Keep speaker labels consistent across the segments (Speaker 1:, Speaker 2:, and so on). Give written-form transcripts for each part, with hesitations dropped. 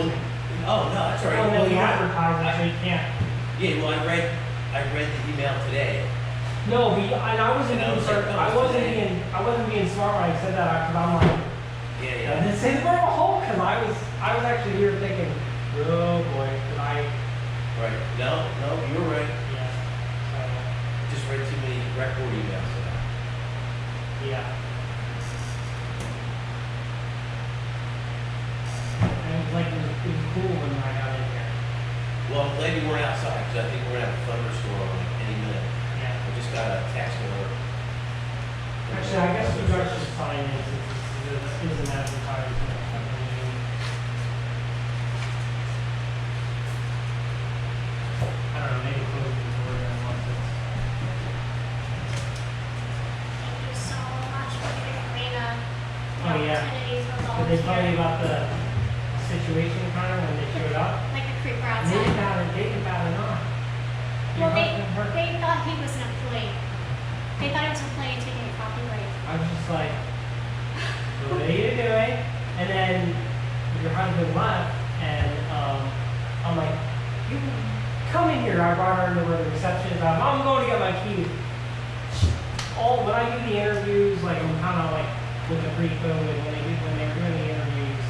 Speaker 1: Well, oh, no, that's all right.
Speaker 2: Well, then we
Speaker 1: yeah,
Speaker 2: advertise it, so you can't.
Speaker 1: Yeah, well, I read the email today.
Speaker 2: No, and I wasn't
Speaker 1: And I
Speaker 2: being,
Speaker 1: was like,
Speaker 2: sar-
Speaker 1: oh,
Speaker 2: I wasn't being smart when I said that, because I'm like,
Speaker 1: Yeah,
Speaker 2: I
Speaker 1: yeah.
Speaker 2: didn't say the word whole, because I was actually here thinking, oh boy, did I,
Speaker 1: Right. No, you were right.
Speaker 2: yeah,
Speaker 1: Just read too many record emails today.
Speaker 2: yeah. And it was like, it was cool when I got in here,
Speaker 1: Well, I'm glad you weren't outside, because I think we're gonna have a thunderstorm like any minute.
Speaker 2: yeah.
Speaker 1: I just got a text alert.
Speaker 2: Actually, I guess you guys should sign it, since this is an advertisement. I don't know, maybe close the door then once it's.
Speaker 3: Thank you so much for giving Rena the
Speaker 2: Oh, yeah.
Speaker 3: opportunities for
Speaker 2: Did they tell you
Speaker 3: volunteering.
Speaker 2: about the situation kind of when they showed up?
Speaker 3: Like the creeper
Speaker 2: They
Speaker 3: outside.
Speaker 2: got it on.
Speaker 3: Well, they thought he was an employee. They thought he was an employee taking a coffee break.
Speaker 2: I was just like, what are you doing? And then your husband left, and I'm like, you come in here. I brought her into where the receptionist. I'm going to get my keys. When I do the interviews, like I'm kind of like with the pre-COVID when they're doing the interviews,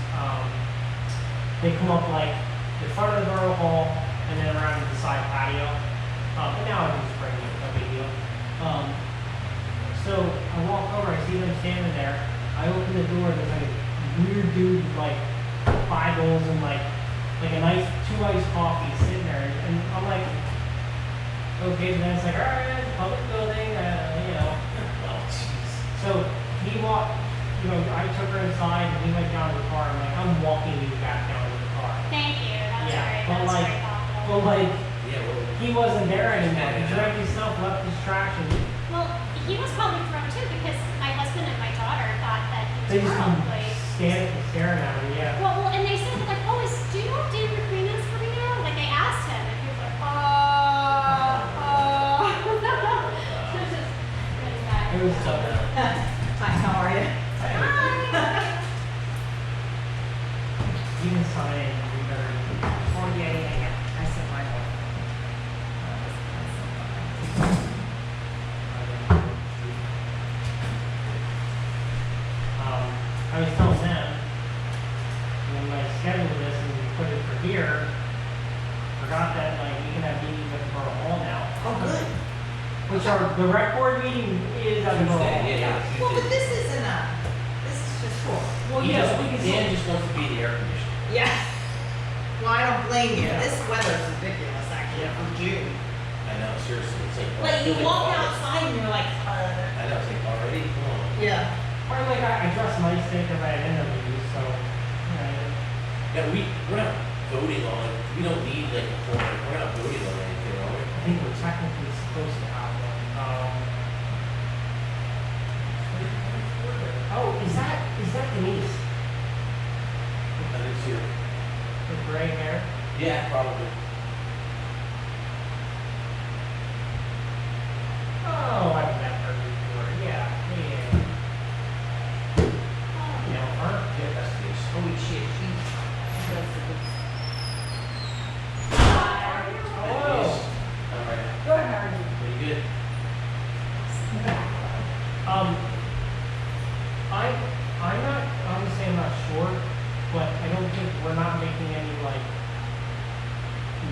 Speaker 2: they come up like the front of the borough hall and then around the side patio. But now I just bring it, no big deal. So I walk over, I see them standing there. I open the door, there's like a weird dude with like Bibles and like a nice 2 iced coffee sitting there. And I'm like, okay, and then it's like, all right, it's a public building, you know.
Speaker 1: Oh, jeez.
Speaker 2: So he walked, I took her inside and he went down to the car. I'm like, I'm walking you back down to the car.
Speaker 3: Thank you. That was
Speaker 2: Yeah,
Speaker 3: very,
Speaker 2: but
Speaker 3: that was
Speaker 2: like-
Speaker 3: very thoughtful.
Speaker 2: But like,
Speaker 1: Yeah, well,
Speaker 2: he wasn't there anymore. He
Speaker 1: Yeah.
Speaker 2: dragged himself, left his trash, and
Speaker 3: Well, he was probably thrown too because my husband and my daughter thought that
Speaker 2: they
Speaker 3: he was
Speaker 2: just
Speaker 3: a
Speaker 2: come
Speaker 3: employee.
Speaker 2: staring at him, yeah.
Speaker 3: Well, and they said like, oh, do you know if David McQueen is coming now? Like they asked him, and he was like, It was just really bad.
Speaker 2: It was so bad.
Speaker 4: Hi, how are you?
Speaker 3: Hi.
Speaker 2: You can sign it, you better.
Speaker 4: Oh, yeah. I sent mine off.
Speaker 2: I was telling them, when I scheduled this and we put it for here, forgot that like you can have meetings at the borough hall now.
Speaker 4: Oh, good.
Speaker 2: Which the rec board meeting is at the borough hall.
Speaker 1: Tuesday, yeah.
Speaker 4: Well, but
Speaker 1: Tuesday.
Speaker 4: this isn't this is just cool.
Speaker 2: Well,
Speaker 1: He
Speaker 2: yeah,
Speaker 1: just-
Speaker 2: we can
Speaker 1: Dan
Speaker 2: still.
Speaker 1: just wants to be the air conditioner.
Speaker 4: Yeah. Well, I don't blame you.
Speaker 2: Yeah.
Speaker 4: This weather's ridiculous, actually,
Speaker 2: Yeah.
Speaker 4: for June.
Speaker 1: I know, seriously, it's like.
Speaker 4: Like, you
Speaker 1: feels
Speaker 4: walk
Speaker 1: August.
Speaker 4: outside and you're like,
Speaker 1: I know, it's like already, come on.
Speaker 4: Yeah.
Speaker 2: Or like I dress nice because I have interviews, so.
Speaker 1: Yeah, we're not voting on, we don't need like a forum, we're not voting on anything, are we?
Speaker 2: I think we're technically supposed to have one. Oh, is that Denise?
Speaker 1: I didn't see it.
Speaker 2: With gray hair?
Speaker 1: Yeah, probably.
Speaker 2: Oh, I've met her before. Yeah. You know her?
Speaker 1: Yeah, that's Denise.
Speaker 4: Holy shit, she does the good.
Speaker 2: Hello.
Speaker 1: All right,
Speaker 4: Good, how are you?
Speaker 1: pretty good.
Speaker 2: I'm not, honestly, I'm not sure, but I don't think we're not making any like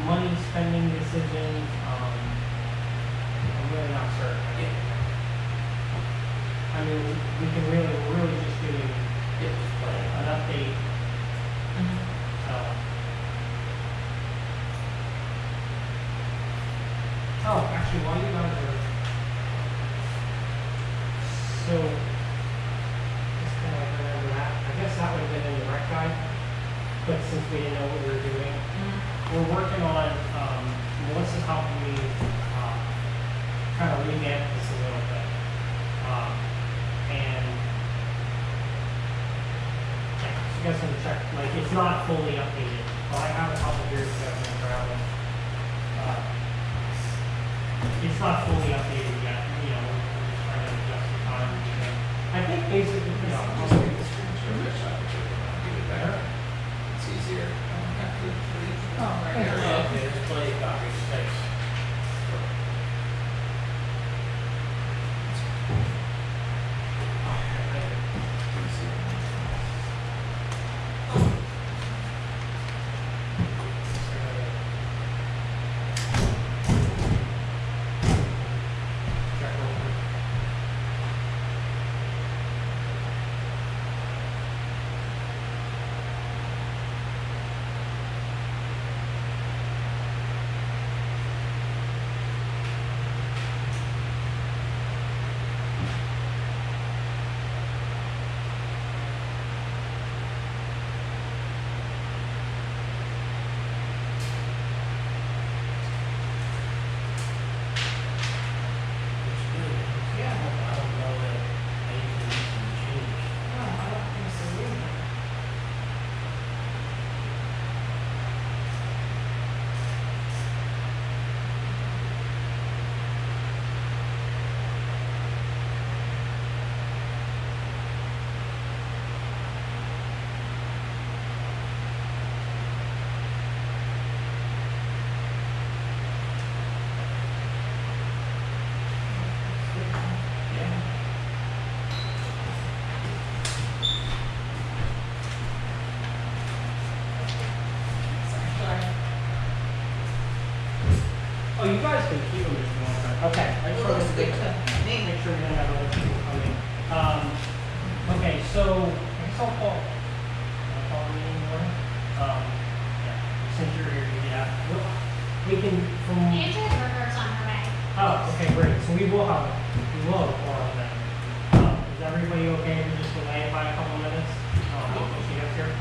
Speaker 2: money spending decisions. I'm really not certain.
Speaker 1: Yeah.
Speaker 2: I mean, we can really just do
Speaker 1: Yeah, just playing.
Speaker 2: an update. So. Oh, actually, while you guys are, so, just kind of remember that. I guess that would have been in the rec guide, but since we didn't know what we were doing, we're working on, Melissa's helping me, kind of revamp this a little bit. And, yeah, so you guys can check, like, it's not fully updated, but I have a couple here to go around and, it's not fully updated yet, we're just trying to adjust the time. I think basically,
Speaker 5: Just take the screen share, I wish I could give it back. It's easier.
Speaker 2: Okay, I just
Speaker 4: It looks
Speaker 2: wanted
Speaker 4: good
Speaker 2: to
Speaker 4: to me.
Speaker 2: make sure we don't have other people coming. Okay, so, I guess I'll call the meeting order. Yeah, since you're here, yeah, we can, from.
Speaker 3: Andrea Burger's on her way.
Speaker 2: Oh, okay, great, so we will have a forum then. Is everybody okay to just delay it by a couple minutes? Until she gets here?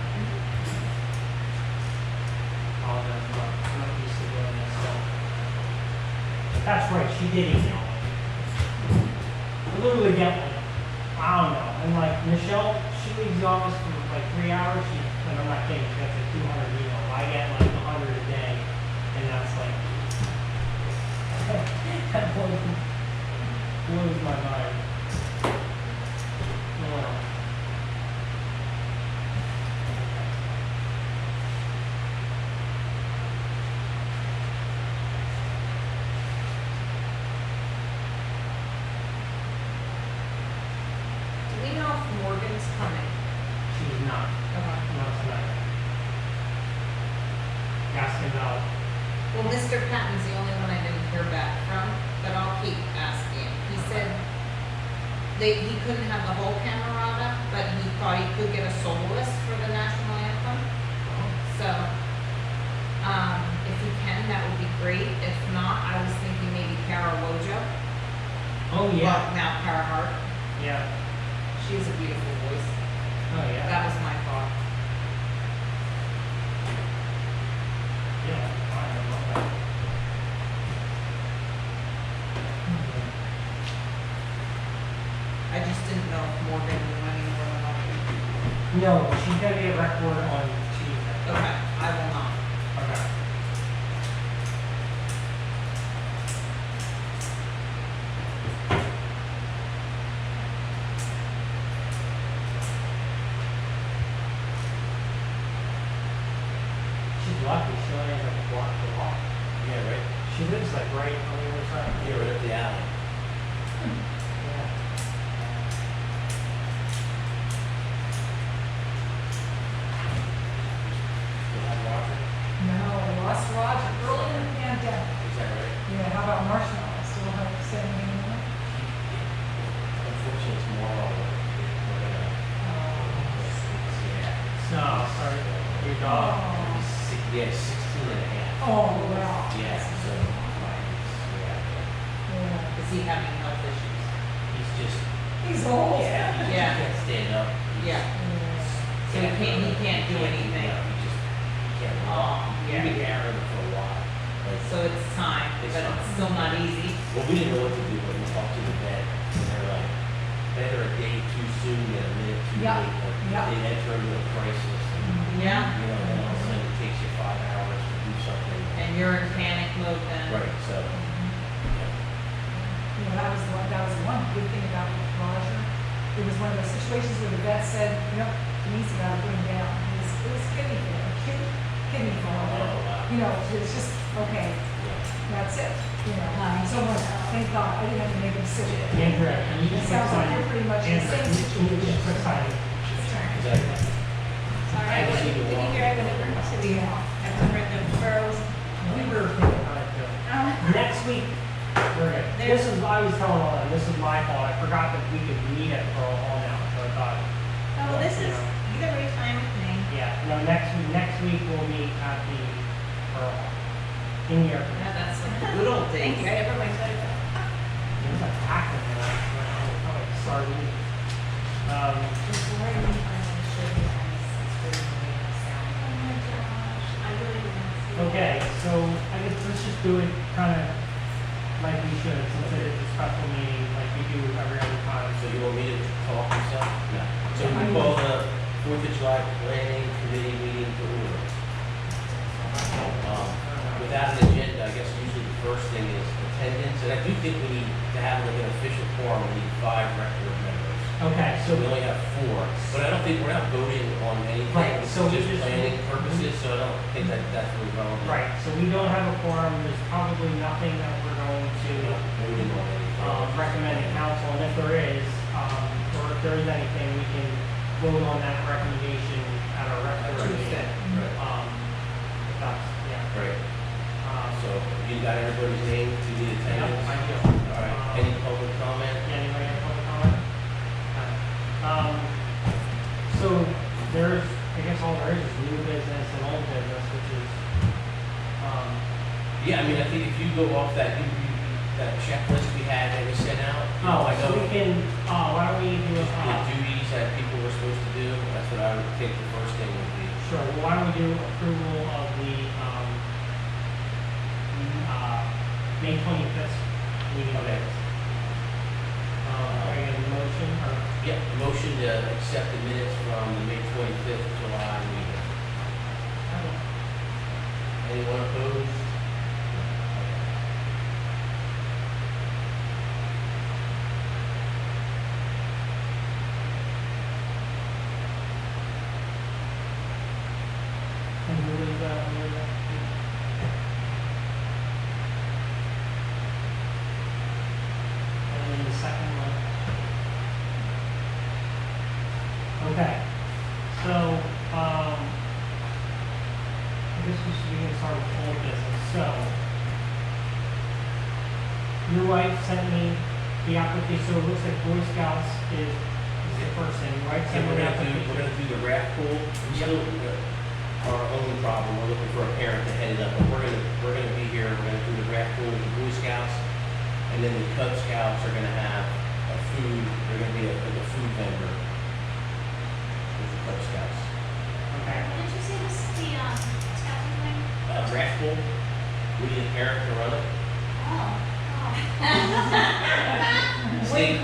Speaker 2: Oh, that's not, I'm not used to doing this, so. That's right, she did email me. I literally get like, I don't know, and like Michelle, she leaves the office for like 3 hours, and I'm not kidding, she gets like 200 emails. I get like 100 a day, and that's like, that blows my mind. Oh.
Speaker 4: Do we know if Morgan's coming?
Speaker 2: She's not. Not tonight. Asking about.
Speaker 4: Well, Mr. Patton's the only one I didn't hear back from, but I'll keep asking. He said he couldn't have the whole camerata, but he thought he could get a soloist for the national anthem. So, if he can, that would be great. If not, I was thinking maybe Kara Wojo.
Speaker 2: Oh yeah.
Speaker 4: Well, now Kara Hart.
Speaker 2: Yeah.
Speaker 4: She has a beautiful voice.
Speaker 2: Oh yeah.
Speaker 4: That was my thought.
Speaker 2: Yeah. Fine, I love that.
Speaker 4: I just didn't know if Morgan knew any more than I do.
Speaker 2: No, she's gonna be a record on Tuesday.
Speaker 4: Okay, I will not.
Speaker 2: Okay. She's lucky. She only has like a block to walk.
Speaker 1: Yeah, right.
Speaker 2: She lives like right on the other side.
Speaker 1: Yeah, right up the alley.
Speaker 2: Yeah.
Speaker 1: Still have Roger?
Speaker 5: No, lost Roger early in the pandemic.
Speaker 1: Is that right?
Speaker 5: Yeah, how about marshmallows? Still have the same anymore?
Speaker 1: Unfortunately, it's more of a, we're gonna, yeah.
Speaker 2: No, sorry. Your dog.
Speaker 1: He's yeah, 16 and a half.
Speaker 5: Oh, wow.
Speaker 1: Yeah, so, yeah,
Speaker 5: Yeah.
Speaker 4: Is he having health issues?
Speaker 1: he's just,
Speaker 5: He's old.
Speaker 1: yeah, he
Speaker 4: Yeah.
Speaker 1: just can't stand up.
Speaker 4: Yeah. So he can't do anything.
Speaker 1: No, he can't
Speaker 4: Oh,
Speaker 1: walk.
Speaker 4: yeah.
Speaker 1: We've been carrying him for a while. Like,
Speaker 4: So it's time,
Speaker 1: It's
Speaker 4: but
Speaker 1: time.
Speaker 4: it's still not easy.
Speaker 1: well, we didn't know what to do when we talked to the vet, and they're like, better a day too soon than a minute too
Speaker 5: Yeah,
Speaker 1: late. Like,
Speaker 5: yeah.
Speaker 1: they enter into a crisis, and,
Speaker 4: Yeah.
Speaker 1: you know, then all of a sudden it takes you 5 hours to do something.
Speaker 4: And you're in panic mode then.
Speaker 1: Right, so, yeah.
Speaker 5: You know, that was one good thing about Roger. It was one of those situations where the vet said, you know, Denise, you gotta put him down. It was kidney failure, kidney failure.
Speaker 1: Oh, wow.
Speaker 5: You know, it was just, okay,
Speaker 1: Yeah.
Speaker 5: that's it. You know, someone, thank God, I didn't have to make a decision.
Speaker 2: Andrea, can you
Speaker 5: It
Speaker 2: just
Speaker 5: sounds like
Speaker 2: sign?
Speaker 5: you're pretty much in the
Speaker 2: Andrea,
Speaker 5: same
Speaker 2: can you just quick sign?
Speaker 1: Exactly.
Speaker 3: Sorry, I
Speaker 1: just
Speaker 3: wouldn't,
Speaker 1: need to
Speaker 3: didn't
Speaker 1: walk.
Speaker 3: hear I would have heard to the, I would have heard the boroughs.
Speaker 2: We were thinking about it too. Next week, we're good. This is, I was telling all them, this is my fault. I forgot that we could meet at Pearl Hall now, so I thought.
Speaker 3: Oh, well, this is, either way, fine with me.
Speaker 2: Yeah, no, next week we'll meet at the Pearl Hall. In the air.
Speaker 4: Yeah, that's like the good old
Speaker 3: Thank
Speaker 4: days.
Speaker 3: you, I never mind.
Speaker 2: There's a pack of them, like sardines.
Speaker 4: Before I leave, I'm gonna show you guys this video of
Speaker 3: Oh
Speaker 4: sound.
Speaker 3: my gosh, I really didn't see.
Speaker 2: Okay, so I guess let's just do it kind of like we should, since it is a special meeting, like we do every other time.
Speaker 1: So you want me to talk and stuff? No. So we call the 4th of July Planning Committee meeting to order. Without an agenda, I guess usually the first thing is attendance, and I do think we need to have like an official quorum, we need 5 regular members.
Speaker 2: Okay,
Speaker 1: So
Speaker 2: so
Speaker 1: we only have 4, but I don't think, we're not voting on anything.
Speaker 2: Right,
Speaker 1: It's
Speaker 2: so we
Speaker 1: just
Speaker 2: just-
Speaker 1: planning purposes, so I don't think that that's really relevant.
Speaker 2: right, so we don't have a quorum, there's probably nothing that we're going to
Speaker 1: We're not voting on anything.
Speaker 2: recommend to council, and if there is, or if there is anything, we can vote on that recommendation at our regular
Speaker 4: Tuesday.
Speaker 2: meeting.
Speaker 1: Right,
Speaker 2: If that's, yeah.
Speaker 1: right.
Speaker 2: Um,
Speaker 1: So you got everybody's name to the
Speaker 2: yeah,
Speaker 1: attendance?
Speaker 2: I do. all there is new business and old business, which is,
Speaker 1: Yeah, I mean, I think if you go off that, that checklist we had that we sent out, you know, I
Speaker 2: so
Speaker 1: know
Speaker 2: we can, why don't we do
Speaker 1: the
Speaker 2: a,
Speaker 1: duties that people were supposed to do, that's what I would think the first thing would be.
Speaker 2: sure, well, why don't we do approval of the, May 25th meeting
Speaker 1: Okay.
Speaker 2: minutes? I get a motion, or,
Speaker 1: Yeah, motion to accept the minutes from the May 25th July meeting. Anyone opposed?
Speaker 2: and who was, and then the second one. Okay, so, I guess we should begin start with old business, so. Your wife sent me the application, so it looks like Boy Scouts is the first thing, right?
Speaker 1: And
Speaker 2: Send me
Speaker 1: we're
Speaker 2: the
Speaker 1: gonna
Speaker 2: application.
Speaker 1: do the raft pool, we still, our own problem, we're looking for a parent to head it up, but we're gonna be here, we're gonna do the raft pool with the Boy Scouts, and then the Cub Scouts are gonna have a food, they're gonna be like a food vendor with the Cub Scouts.
Speaker 2: Okay,
Speaker 3: Did you see this, the, Scouts are doing?
Speaker 1: Raft pool, we need a parent to run it.
Speaker 3: Oh.
Speaker 1: Stay,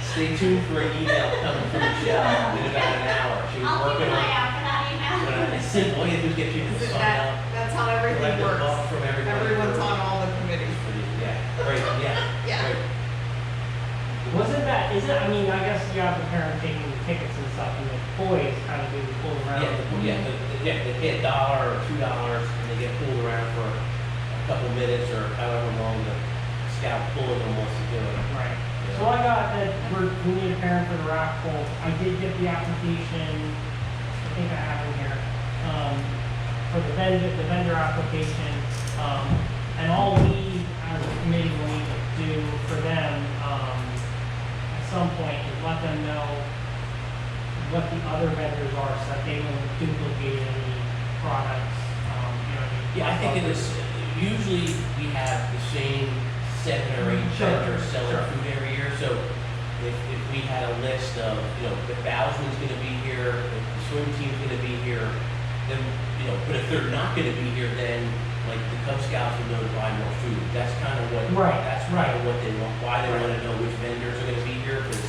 Speaker 1: stay tuned for an email coming from Michelle in about an hour, she was
Speaker 3: I'll keep
Speaker 1: working
Speaker 3: an
Speaker 1: on
Speaker 3: eye
Speaker 1: it.
Speaker 3: out for that email.
Speaker 1: It's simple, all you have to do is get people to sign up,
Speaker 4: That's how everything
Speaker 1: collect the
Speaker 4: works.
Speaker 1: buck from everybody.
Speaker 4: Everyone's on all the committees.
Speaker 1: Yeah, right, yeah,
Speaker 4: Yeah.
Speaker 1: right.
Speaker 2: wasn't that, is it, I mean, I guess you have the parent taking the tickets and stuff, and the boys kind of do the pull around.
Speaker 1: They pay $1 or $2 and they get pulled around for a couple minutes or however long the scout pulling them wants to do it.
Speaker 2: Right. So I got that we need a parent for the raft pool. I did get the application, I think I have it here, for the vendor application. And all we as a committee will need to do for them, at some point is let them know what the other vendors are so that they don't duplicate any products, you know.
Speaker 1: Yeah, I think it is, usually we have the same 7 or 8
Speaker 2: Sure,
Speaker 1: vendors selling
Speaker 2: sure.
Speaker 1: food every year, so if we had a list of, you know, the Bowsman's gonna be here, if the swim team's gonna be here, then, you know, but if they're not gonna be here, then, like, the Cub Scouts will know to buy more food. That's kind of what,
Speaker 2: Right,
Speaker 1: that's kind of what they want, why they wanna know which vendors are gonna be here, because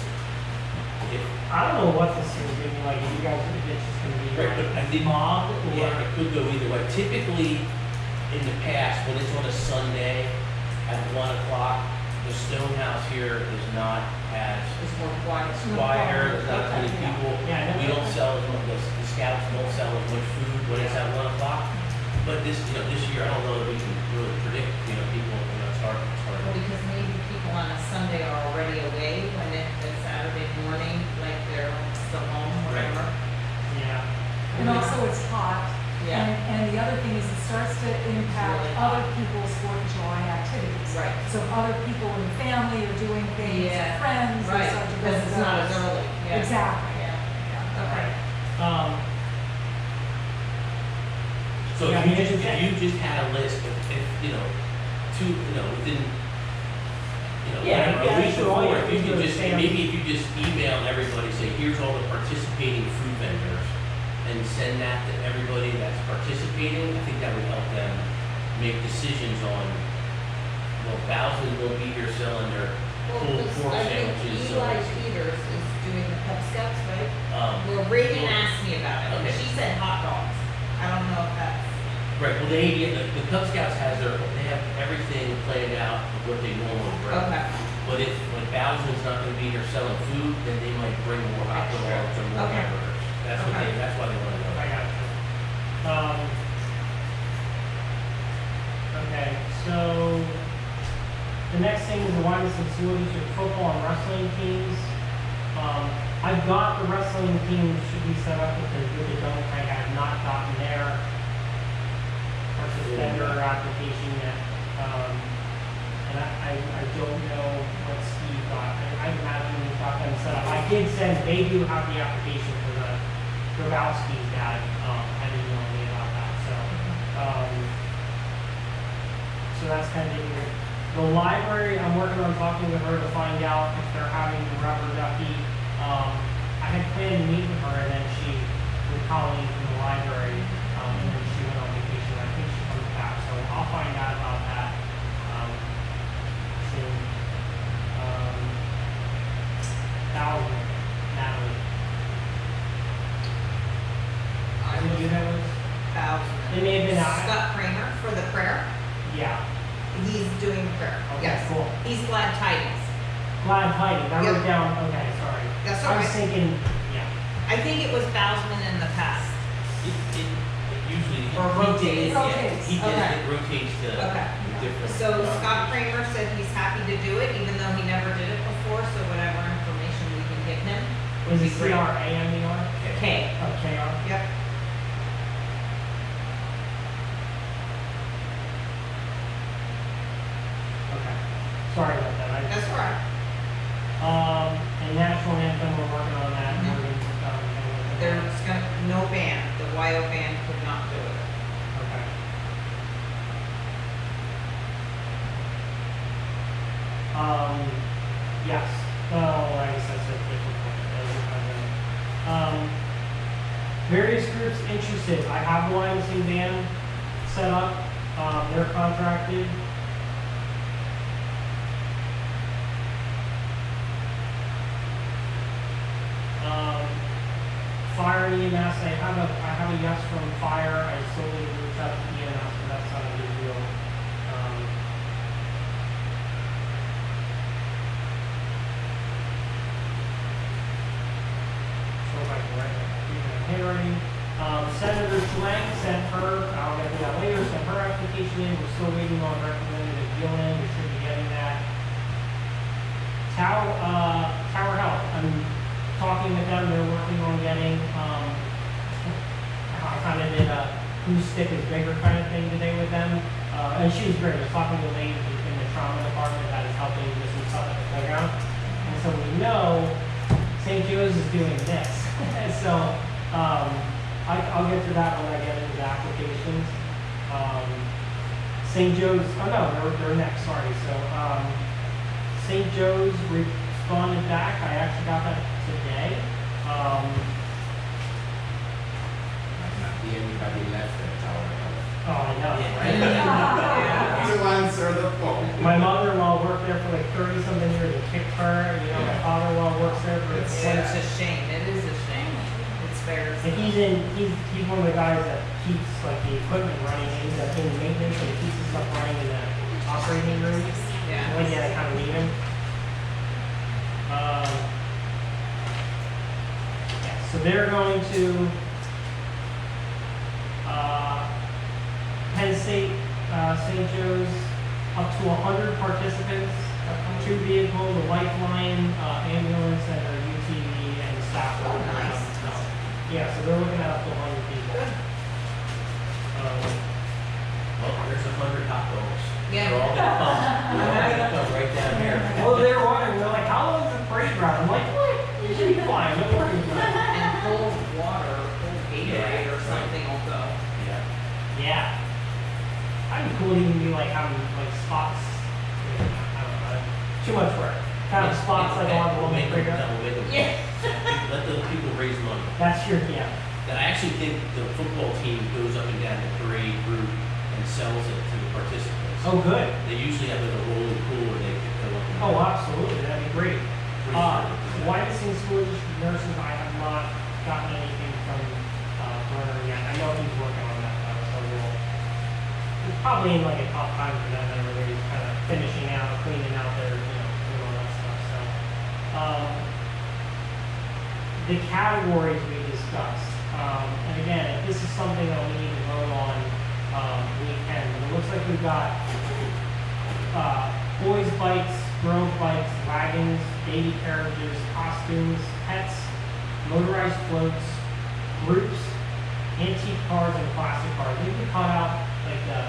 Speaker 1: if,
Speaker 2: I don't know what this is gonna be like, if you guys, if it's just gonna be
Speaker 1: Right, but I
Speaker 2: like
Speaker 1: think-
Speaker 2: mobbed
Speaker 1: yeah,
Speaker 2: or.
Speaker 1: it could go either way. Typically, in the past, when it's on a Sunday at 1 o'clock, the Stonehouse here is not as
Speaker 4: It's more quiet.
Speaker 1: quieter, there's not as many people.
Speaker 2: Yeah,
Speaker 1: We don't sell as much, the scouts don't sell as much food when it's at 1 o'clock. But this, you know, this year, I don't know that we can really predict, you know, people, you know, it's hard.
Speaker 4: Well, because maybe people on a Sunday are already away when it's Saturday morning, like they're still home, whatever.
Speaker 2: Yeah.
Speaker 5: And also it's hot.
Speaker 4: Yeah.
Speaker 5: And the other thing is it starts to impact
Speaker 4: really
Speaker 5: other
Speaker 4: hot.
Speaker 5: people's 4th of July activities.
Speaker 4: Right.
Speaker 5: So if other people in the family are doing things,
Speaker 4: Yeah.
Speaker 5: friends, they
Speaker 4: Right,
Speaker 5: start to go
Speaker 4: because
Speaker 5: to
Speaker 4: it's not as
Speaker 5: those.
Speaker 4: early. Yeah.
Speaker 5: Exactly.
Speaker 4: Yeah, yeah, okay.
Speaker 2: Um,
Speaker 1: So
Speaker 2: Yeah,
Speaker 1: if
Speaker 2: I mean,
Speaker 1: if you just had a list of, if, you know, within, you know,
Speaker 2: Yeah,
Speaker 1: whatever,
Speaker 2: yeah,
Speaker 1: a week
Speaker 2: sure, all you
Speaker 1: before,
Speaker 2: have
Speaker 1: if
Speaker 2: to
Speaker 1: you
Speaker 2: do
Speaker 1: could
Speaker 2: is
Speaker 1: just,
Speaker 2: say,
Speaker 1: maybe if you just email everybody, say, here's all the participating food vendors, and send that to everybody that's participating, I think that would help them make decisions on, well, Bowsen will be here selling their
Speaker 4: Well,
Speaker 1: pulled
Speaker 4: this-
Speaker 1: pork
Speaker 4: I think
Speaker 1: sandwiches, so.
Speaker 4: Eli Peters is doing the Cub Scouts, right?
Speaker 1: Well,
Speaker 4: Well, Reagan asked me about it, and
Speaker 1: Okay.
Speaker 4: she said hot dogs. I don't know if that's,
Speaker 1: right, well, the Cub Scouts they have everything planned out of what they normally bring.
Speaker 4: okay,
Speaker 1: But if, when Bowsen's not gonna be here selling food, then they might bring more hot dogs or more
Speaker 4: Okay.
Speaker 1: hamburgers. That's what
Speaker 4: Okay.
Speaker 1: that's why they wanna know.
Speaker 2: I got you. Okay, so the next thing is the Wyomissing facilities for football and wrestling teams. I've got the wrestling teams should be set up because if they don't, I have not gotten their vendor application yet. And I don't know what Steve got. I imagine he got them set up. I did send, they do have the application for the Grabowski's dad, that's kind of it. The library, I'm working on talking with her to find out if they're having the rubber ducky. I had planned to meet with her, and then she was calling from the library, and then she went on vacation. I think she comes back, so I'll find out about that soon. Natalie. Did you know this? It may have been out.
Speaker 4: Scott Kramer for the prayer.
Speaker 2: Yeah.
Speaker 4: He's doing the prayer.
Speaker 2: Okay,
Speaker 4: Yes.
Speaker 2: cool.
Speaker 4: He's glad tidings.
Speaker 2: Glad tidings. I
Speaker 4: Yep.
Speaker 2: wrote down. Okay, sorry.
Speaker 4: That's
Speaker 2: I was
Speaker 4: alright.
Speaker 2: thinking. Yeah.
Speaker 4: I think it was Bousman in the past.
Speaker 1: It usually,
Speaker 4: Or rotates.
Speaker 1: he does,
Speaker 4: Okay.
Speaker 1: it rotates to
Speaker 4: Okay.
Speaker 1: different.
Speaker 4: So Scott Kramer said he's happy to do it, even though he never did it before, so whatever information we can give him would
Speaker 2: Was
Speaker 4: be
Speaker 2: it
Speaker 4: great.
Speaker 2: CRAMER?
Speaker 4: K.
Speaker 2: Oh, KR.
Speaker 4: Yep.
Speaker 2: Okay. Sorry about that.
Speaker 4: That's all right.
Speaker 2: And national anthem, we're working on that.
Speaker 4: Mhm.
Speaker 2: We're gonna,
Speaker 4: There's no band. The YO band could not do it.
Speaker 2: Okay. Yes. Oh, I guess that's a different one. Various groups interested. I have the Wyomissing band set up. They're contracted. Fire and EMS, I have a yes from fire. I still need to reach out to EMS, but that's not a big deal. So if I can write my handwriting. Senator Schlank sent her, I'll get to that later, sent her application in. We're still waiting on Representative Gillen. We should be getting that. Tower Health, I'm talking with them. They're working on getting, I kind of did a whose stick is bigger kind of thing today with them. And she was great. I was talking to a lady in the trauma department that is helping with some stuff at the playground. And so we know St. Joe's is doing this. And so I'll get to that when I get into the applications. St. Joe's, oh no, they're next, sorry. So St. Joe's responded back. I actually got that today.
Speaker 6: Anybody left that tower.
Speaker 2: Oh, I know, right?
Speaker 6: To answer the phone.
Speaker 2: My mother-in-law worked there for like 30-something years and kicked her. You know, my
Speaker 6: Yeah.
Speaker 2: father-in-law works there for
Speaker 6: It's
Speaker 4: Yeah,
Speaker 6: sad.
Speaker 4: it's a shame. It is a shame. It's fair.
Speaker 2: And he's one of the guys that keeps like the equipment running. He's in maintenance and he keeps the stuff running in the operating room.
Speaker 4: Yeah.
Speaker 2: When you kind of need him. Yeah, so they're going to Penn State, St. Joe's, up to 100 participants, 2 vehicles, a lifeline, ambulance, and a UTV and staff.
Speaker 4: Oh, nice.
Speaker 2: Yeah, so they're looking at up to 100 people.
Speaker 4: Good.
Speaker 1: Well, there's 100 hot dogs.
Speaker 4: Yeah.
Speaker 1: They're all gonna come, they're all gonna come right down here.
Speaker 2: Well, they were wondering, they're like, how long is the parade route? I'm like, what? You should be fine, don't worry about it.
Speaker 4: And cold water, cold Gatorade or something will go.
Speaker 1: Yeah.
Speaker 2: Yeah. That'd be cool to even be like having like spots. I don't know. Too much work. Kind of spots like on the
Speaker 1: We'll
Speaker 2: one
Speaker 1: make them,
Speaker 2: bigger.
Speaker 1: we'll make them.
Speaker 4: Yeah.
Speaker 1: Let those people raise money.
Speaker 2: That's your, yeah.
Speaker 1: And I actually think the football team goes up and down the parade route and sells it to the participants.
Speaker 2: Oh, good.
Speaker 1: They usually have like a rolling pool where they can go up and
Speaker 2: Oh,
Speaker 1: down.
Speaker 2: absolutely. That'd be great.
Speaker 1: Pretty sure they do that.
Speaker 2: Wyomissing School District nurses, I have not gotten anything from Werner yet. I know he's working on that though, so it's probably in like a tough time for them. Everybody's kind of finishing out, cleaning out their, doing all that stuff. So, the categories we discussed, and again, if this is something that we need to vote on, we can. But it looks like we've got boys' bikes, girls' bikes, wagons, baby carriages, costumes, pets, motorized floats, groups, antique cars, and plastic cars. Maybe we cut out like the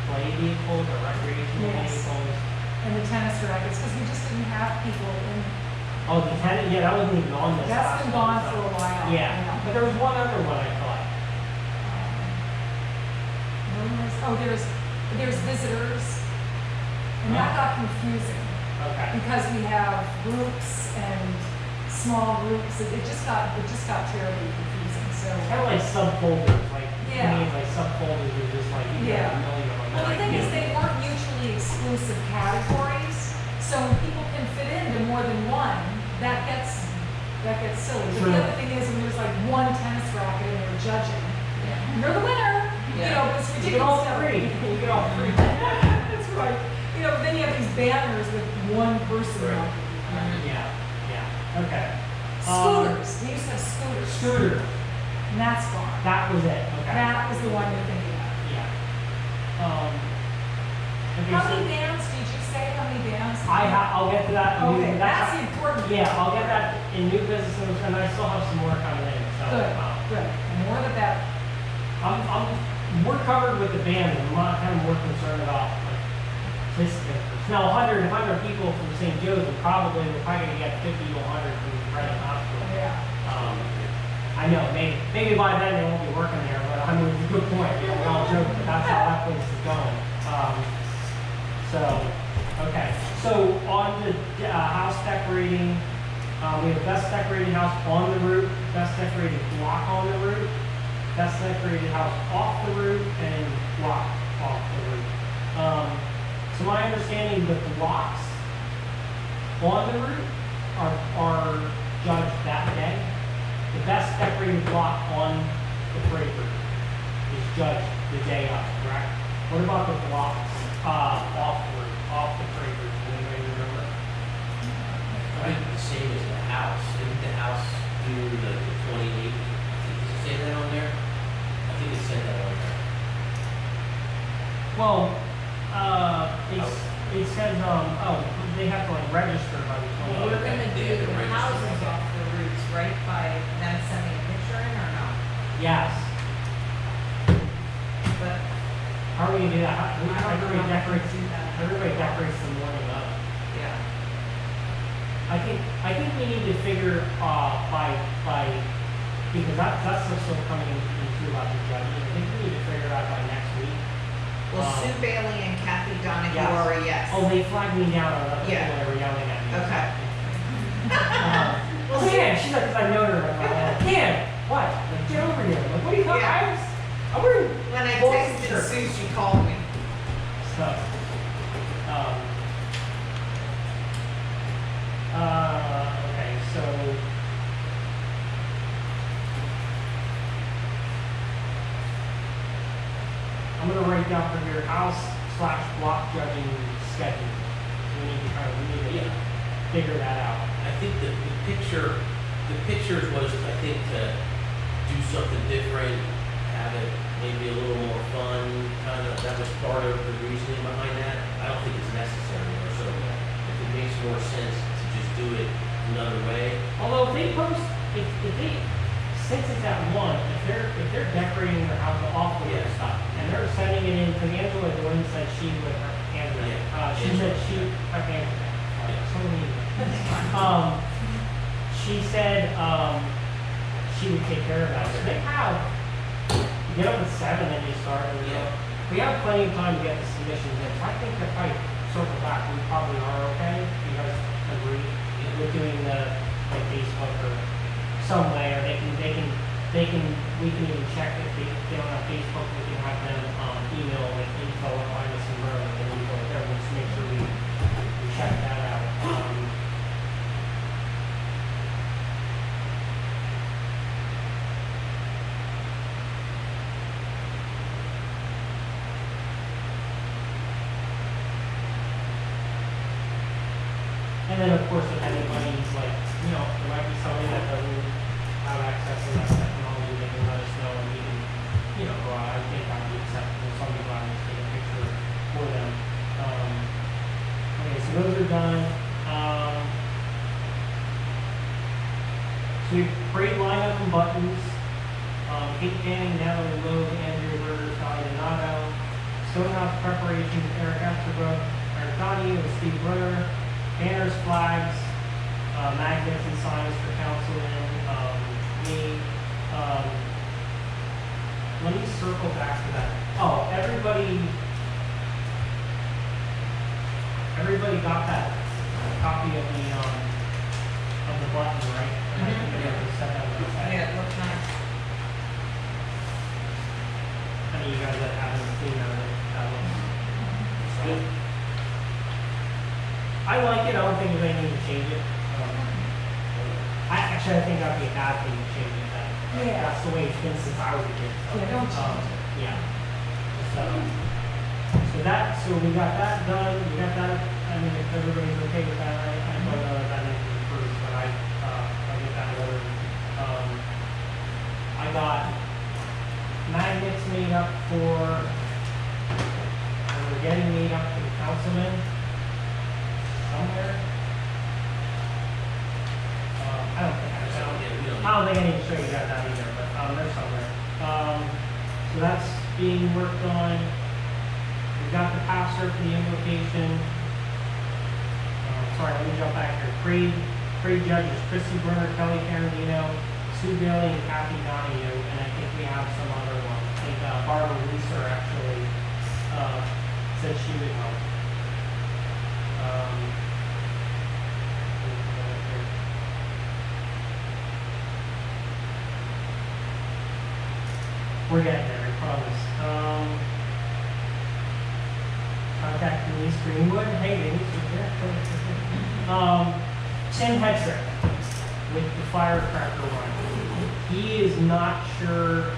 Speaker 2: play vehicles or recreational
Speaker 5: Yes.
Speaker 2: vehicles.
Speaker 5: And the tennis rackets, because we just didn't have people in,
Speaker 2: Oh, the tenant, yeah, that wasn't even on this.
Speaker 5: that's
Speaker 2: last
Speaker 5: been
Speaker 2: one,
Speaker 5: gone
Speaker 2: so-
Speaker 5: for a while.
Speaker 2: Yeah, but there was one other one I thought.
Speaker 5: There's visitors, And that got confusing,
Speaker 2: Okay.
Speaker 5: because we have groups and small groups, it just got terribly confusing, so.
Speaker 2: Kind of like subfolders, like, to
Speaker 5: Yeah.
Speaker 2: me, it's like subfolders are just like, you got
Speaker 5: Yeah.
Speaker 2: a million of them.
Speaker 5: Well, the
Speaker 2: and I
Speaker 5: thing is,
Speaker 2: get
Speaker 5: they
Speaker 2: it.
Speaker 5: weren't mutually exclusive categories, so when people can fit into more than one, that gets silly. But
Speaker 2: True.
Speaker 5: the other thing is, when there's like one tennis racket and they're judging, you're the winner, you
Speaker 4: Yeah.
Speaker 5: know, it's
Speaker 2: You get all
Speaker 5: ridiculous.
Speaker 2: three, you get all three.
Speaker 5: That's right. You know, then you have these banners with one person
Speaker 1: Right.
Speaker 5: on it.
Speaker 2: Yeah, okay.
Speaker 5: Scooters, we used to have scooters.
Speaker 2: Scooter,
Speaker 5: And that's gone.
Speaker 2: that was it, okay.
Speaker 5: That was the one you're thinking of.
Speaker 2: Yeah. Okay,
Speaker 5: How
Speaker 2: so
Speaker 5: many bands, did you say how many bands?
Speaker 2: I'll get to that. in new-
Speaker 5: Okay, that's the important.
Speaker 2: Yeah, I'll get that in new businesses, and I still have some more coming in, so.
Speaker 5: Good, good. The more the better.
Speaker 2: We're covered with the band, and I'm not kind of more concerned about like this difference. Now, 100 people from St. Joe's, we're probably gonna get 50 to 100 from Reading Hospital.
Speaker 5: Yeah.
Speaker 2: I know, maybe by then they won't be working there, but I mean, it's a good point, you know, we're all joking, but that's how that place is going. Okay, so on the house decorating, we have best decorated house on the roof, best decorated block on the roof, best decorated house off the roof, and block off the roof. So my understanding, the blocks on the roof are judged that day. The best decorated block on the parade route is judged the day of, correct? What about the blocks off the parade route? Does anybody remember?
Speaker 1: I think the same as the house. Didn't the house do the 28? Does it say that on there? I think it said that on there.
Speaker 2: Well, it says, they have to like register by the
Speaker 4: Well,
Speaker 2: 28th.
Speaker 4: we're gonna
Speaker 1: They have
Speaker 4: do
Speaker 1: to
Speaker 4: the
Speaker 1: register.
Speaker 4: houses off the roofs, right, by them sending a picture in or no?
Speaker 2: Yes.
Speaker 4: But
Speaker 2: How are we gonna do that?
Speaker 4: I don't know
Speaker 2: Everybody
Speaker 4: how we
Speaker 2: decorates,
Speaker 4: can do that.
Speaker 2: everybody decorates the morning of.
Speaker 4: Yeah.
Speaker 2: I think we need to figure, because that's what's still coming into about the judging. I think we need to figure it out by next week.
Speaker 4: Well, Sue Bailey and Kathy Donahue
Speaker 2: Yes.
Speaker 4: are a yes.
Speaker 2: Oh, they flagged me down on other people
Speaker 4: Yeah.
Speaker 2: that were yelling at me.
Speaker 4: Okay.
Speaker 2: Well, Dan, she's like, 'cause I know her. I'm like, Dan, what? Like, get over here. I'm like, what are you talking?
Speaker 4: Yeah.
Speaker 2: I'm wearing
Speaker 4: When I
Speaker 2: Full
Speaker 4: texted
Speaker 2: shirt.
Speaker 4: Sue, she called me.
Speaker 2: stuff. Okay, so. I'm gonna write down for your house/block judging schedule. We need to
Speaker 1: Yeah.
Speaker 2: figure that out.
Speaker 1: I think the pictures was, I think, to do something different, have it maybe a little more fun, kind of, that was part of the reasoning behind that. I don't think it's necessary, or so if it makes more sense to just do it another way.
Speaker 2: Although if they post, if they, since it's at one, if they're decorating their house off the
Speaker 1: Yeah.
Speaker 2: stuff, and they're sending it in, because Angela Dorn said she would, Angela,
Speaker 1: Yeah.
Speaker 2: she said she, Angela,
Speaker 1: Yeah.
Speaker 2: so many, she said, she would take care of that. So they have, you get up at 7 and you start, and
Speaker 1: Yeah.
Speaker 2: we have plenty of time to get the submissions in. So I think if I circle back, we probably are okay. You guys agree with doing the, like, Facebook or some way, or we can even check if they don't have Facebook, we can have them, email like info at Wyomissing Road, and then we go there, we'll just make sure we check that out. And then, of course, if anybody's like, there might be somebody that doesn't have access to that technology, they can let us know and we can, go out. I think that would be acceptable. Somebody go out and just take a picture for them. Okay, so those are done. So we have parade lineup and buttons. Kate Fanning, Natalie Loeb, Andrea Berger, Sally Donato. Stonehouse preparation, Eric Esterbrook, Eric Donahue, and Steve Brunner. Banners, flags, magnets and signs for councilmen, me. Let me circle back to that. Oh, everybody. everybody got that copy of the button, right? And I think everybody set that one aside.
Speaker 4: Yeah, it looked nice.
Speaker 2: Any of you guys that haven't seen that looks
Speaker 1: Good.
Speaker 2: I like it. I don't think there's any need to change it. I think that'd be a bad thing to change it.
Speaker 5: Yeah.
Speaker 2: That's the way it's been since I was a kid.
Speaker 5: Yeah, don't change it.
Speaker 2: Yeah. So we got that done. We got that. I mean, if everybody's okay with that, I don't know if that needs to be approved, but I'll get that ordered. I got magnets made up for. We're getting made up for the councilman somewhere. I don't think I don't think I need to show you guys that either, but they're somewhere. So that's being worked on. We've got the pastor for the invocation. Sorry, let me jump back here. Parade judges, Christy Brunner, Kelly Carandino, Sue Bailey, and Kathy Donahue, and I think we have some other ones. I think Barbara Reeser actually said she would help. We're getting there, I promise. Contact Denise Greenwood. Hey, Denise, you're there. Tim Hetrick with the firecracker run. He is not sure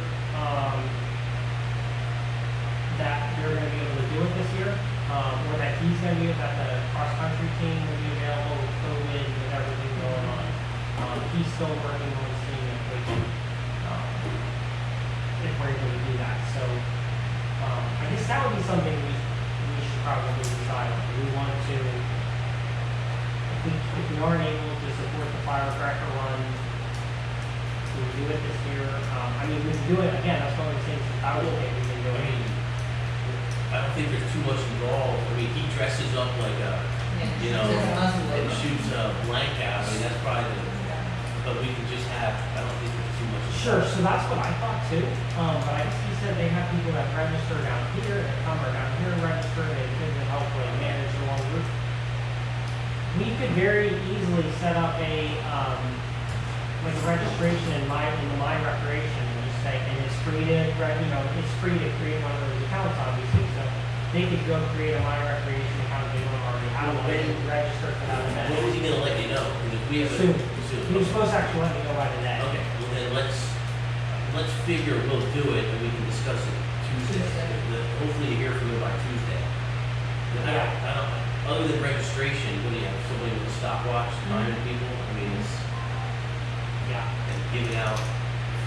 Speaker 2: that they're going to be able to do it this year, or that he's going to be, that the cross-country team will be available with COVID and everything going on. He's still working on seeing if we can, if we're able to do that. So I guess that would be something we should probably decide on. We want to, if we aren't able to support the firecracker run, do we do it this year? I mean, we can do it again. That's one of the things that I would think we can do
Speaker 1: I
Speaker 2: it.
Speaker 1: mean, I don't think there's too much involved. I mean, he dresses up like a, you know, and shoots a blank out. I mean, that's probably but we can just have, I don't think there's too much.
Speaker 2: Sure, so that's what I thought too. But I guess he said they have people that register down here, that come or down here and register, they can help like manage the whole group. We could very easily set up a like a registration in the My Recreation and just say, and it's free to, it's free to create one of those accounts, obviously. So they could go create a My Recreation account if they don't already have one, and register for that event.
Speaker 1: When is he gonna let you know? Because if we have
Speaker 2: Soon.
Speaker 1: soon.
Speaker 2: He was supposed to actually let me know by today.
Speaker 1: Okay, well then let's figure we'll do it and we can discuss it Tuesday. Hopefully you hear from me by Tuesday. I don't, other than registration, what do you have, somebody with a stopwatch, timing people? I mean, it's,
Speaker 2: Yeah.
Speaker 1: and giving out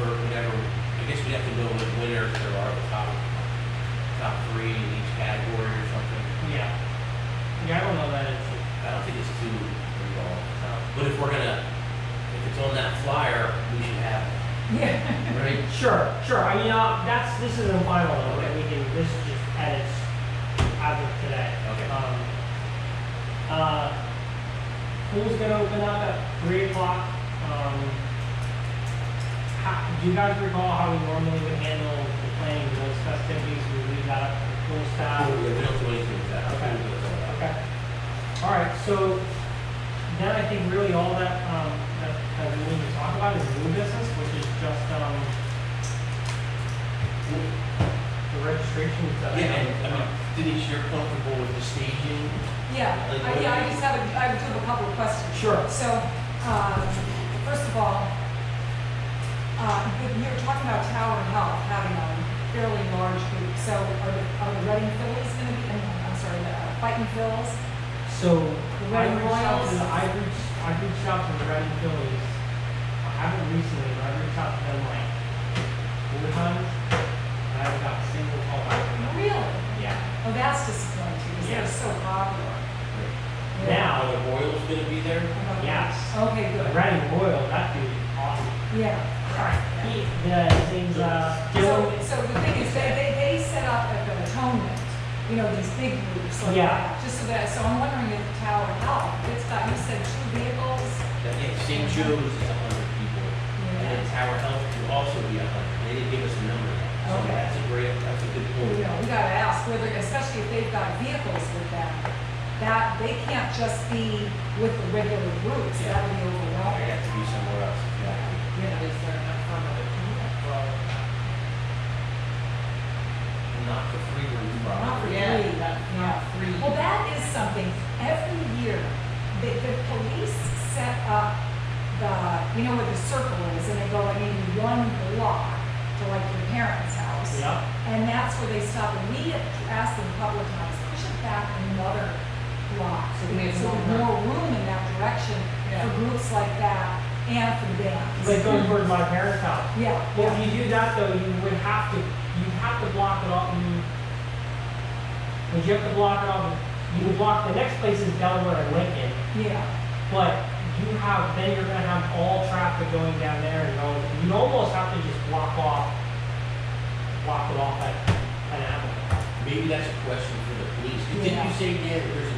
Speaker 1: for whatever, I guess we have to know what winners there are, the top three in each category or something.
Speaker 2: Yeah. Yeah, I don't know that it's.
Speaker 1: I don't think it's too involved. But if if it's on that flyer, we should have it,
Speaker 5: Yeah.
Speaker 1: right?
Speaker 2: Sure. I mean, this isn't final though, and this just edits as of today.
Speaker 1: Okay.
Speaker 2: Pool's gonna open up at 3 o'clock. Do you guys recall how we normally would handle the planning of those festivities? We leave that up to the pool staff.
Speaker 1: Yeah, we don't do anything with that.
Speaker 2: Okay.
Speaker 1: We'll do it all.
Speaker 2: Okay. All right, so then I think really all that, that we need to talk about is new business, which is just, the registrations that
Speaker 1: Yeah, and I mean, Denise, you're comfortable with the staging?
Speaker 5: Yeah,
Speaker 1: Like,
Speaker 5: I just have a couple of questions.
Speaker 2: Sure.
Speaker 5: So, first of all, you were talking about Tower Health having a fairly large group. So are the Reading Phillies going to be, I'm sorry, the Fighting Phils?
Speaker 2: So
Speaker 5: The
Speaker 2: I
Speaker 5: Reading Royals?
Speaker 2: I've reached out to the Reading Phillies. I haven't recently, but I've reached out to them like 4 times. And I haven't got a single call back from them.
Speaker 5: Really?
Speaker 2: Yeah.
Speaker 5: Oh, that's disappointing because
Speaker 2: Yeah.
Speaker 5: they're so popular.
Speaker 2: Now,
Speaker 1: Are the Royals gonna be there?
Speaker 2: yes.
Speaker 5: Okay,
Speaker 2: The
Speaker 5: good.
Speaker 2: Reading Royal, that dude is awesome.
Speaker 5: Yeah.
Speaker 2: His name's Dylan.
Speaker 5: So the thing is, they set up like an atonement, these big groups like
Speaker 2: Yeah.
Speaker 5: that, just so I'm wondering if Tower Health, it's got, you said 2 vehicles?
Speaker 1: Yeah, St. Joe's is 100 people, and then Tower Health will also be 100. They didn't give us a number yet. So
Speaker 5: Okay.
Speaker 1: that's a good point.
Speaker 5: We gotta ask whether, especially if they've got vehicles with them, that, they can't just be with the regular groups,
Speaker 1: Yeah.
Speaker 5: that would be
Speaker 1: They
Speaker 5: overwhelming.
Speaker 1: have to be somewhere else, exactly.
Speaker 2: Yeah, is there an affirmative for all of that?
Speaker 1: Not for free rooms,
Speaker 5: Not for
Speaker 1: probably.
Speaker 4: Yeah,
Speaker 5: free.
Speaker 4: that's
Speaker 5: Yeah.
Speaker 4: not free.
Speaker 5: Well, that is something, every year, the police set up the, you know where the circle is, and they go like maybe one block to like your parents' house.
Speaker 2: Yeah.
Speaker 5: And that's where they stop, and we have asked them a couple of times, push it back another block,
Speaker 4: So we have
Speaker 5: more room in that direction
Speaker 4: Yeah.
Speaker 5: for groups like that and for the bands.
Speaker 2: Like going towards my parents' house.
Speaker 5: Yeah,
Speaker 2: Well,
Speaker 5: yeah,
Speaker 2: if you do that though, you have to block it off. Would you have to block it off? You would block, the next place is Delaware and Lincoln,
Speaker 5: yeah.
Speaker 2: but then you're gonna have all traffic going down there and going, you'd almost have to just block it off at an avenue.
Speaker 1: Maybe that's a question for the police. Didn't
Speaker 5: Yeah.
Speaker 1: you say, Dan, there's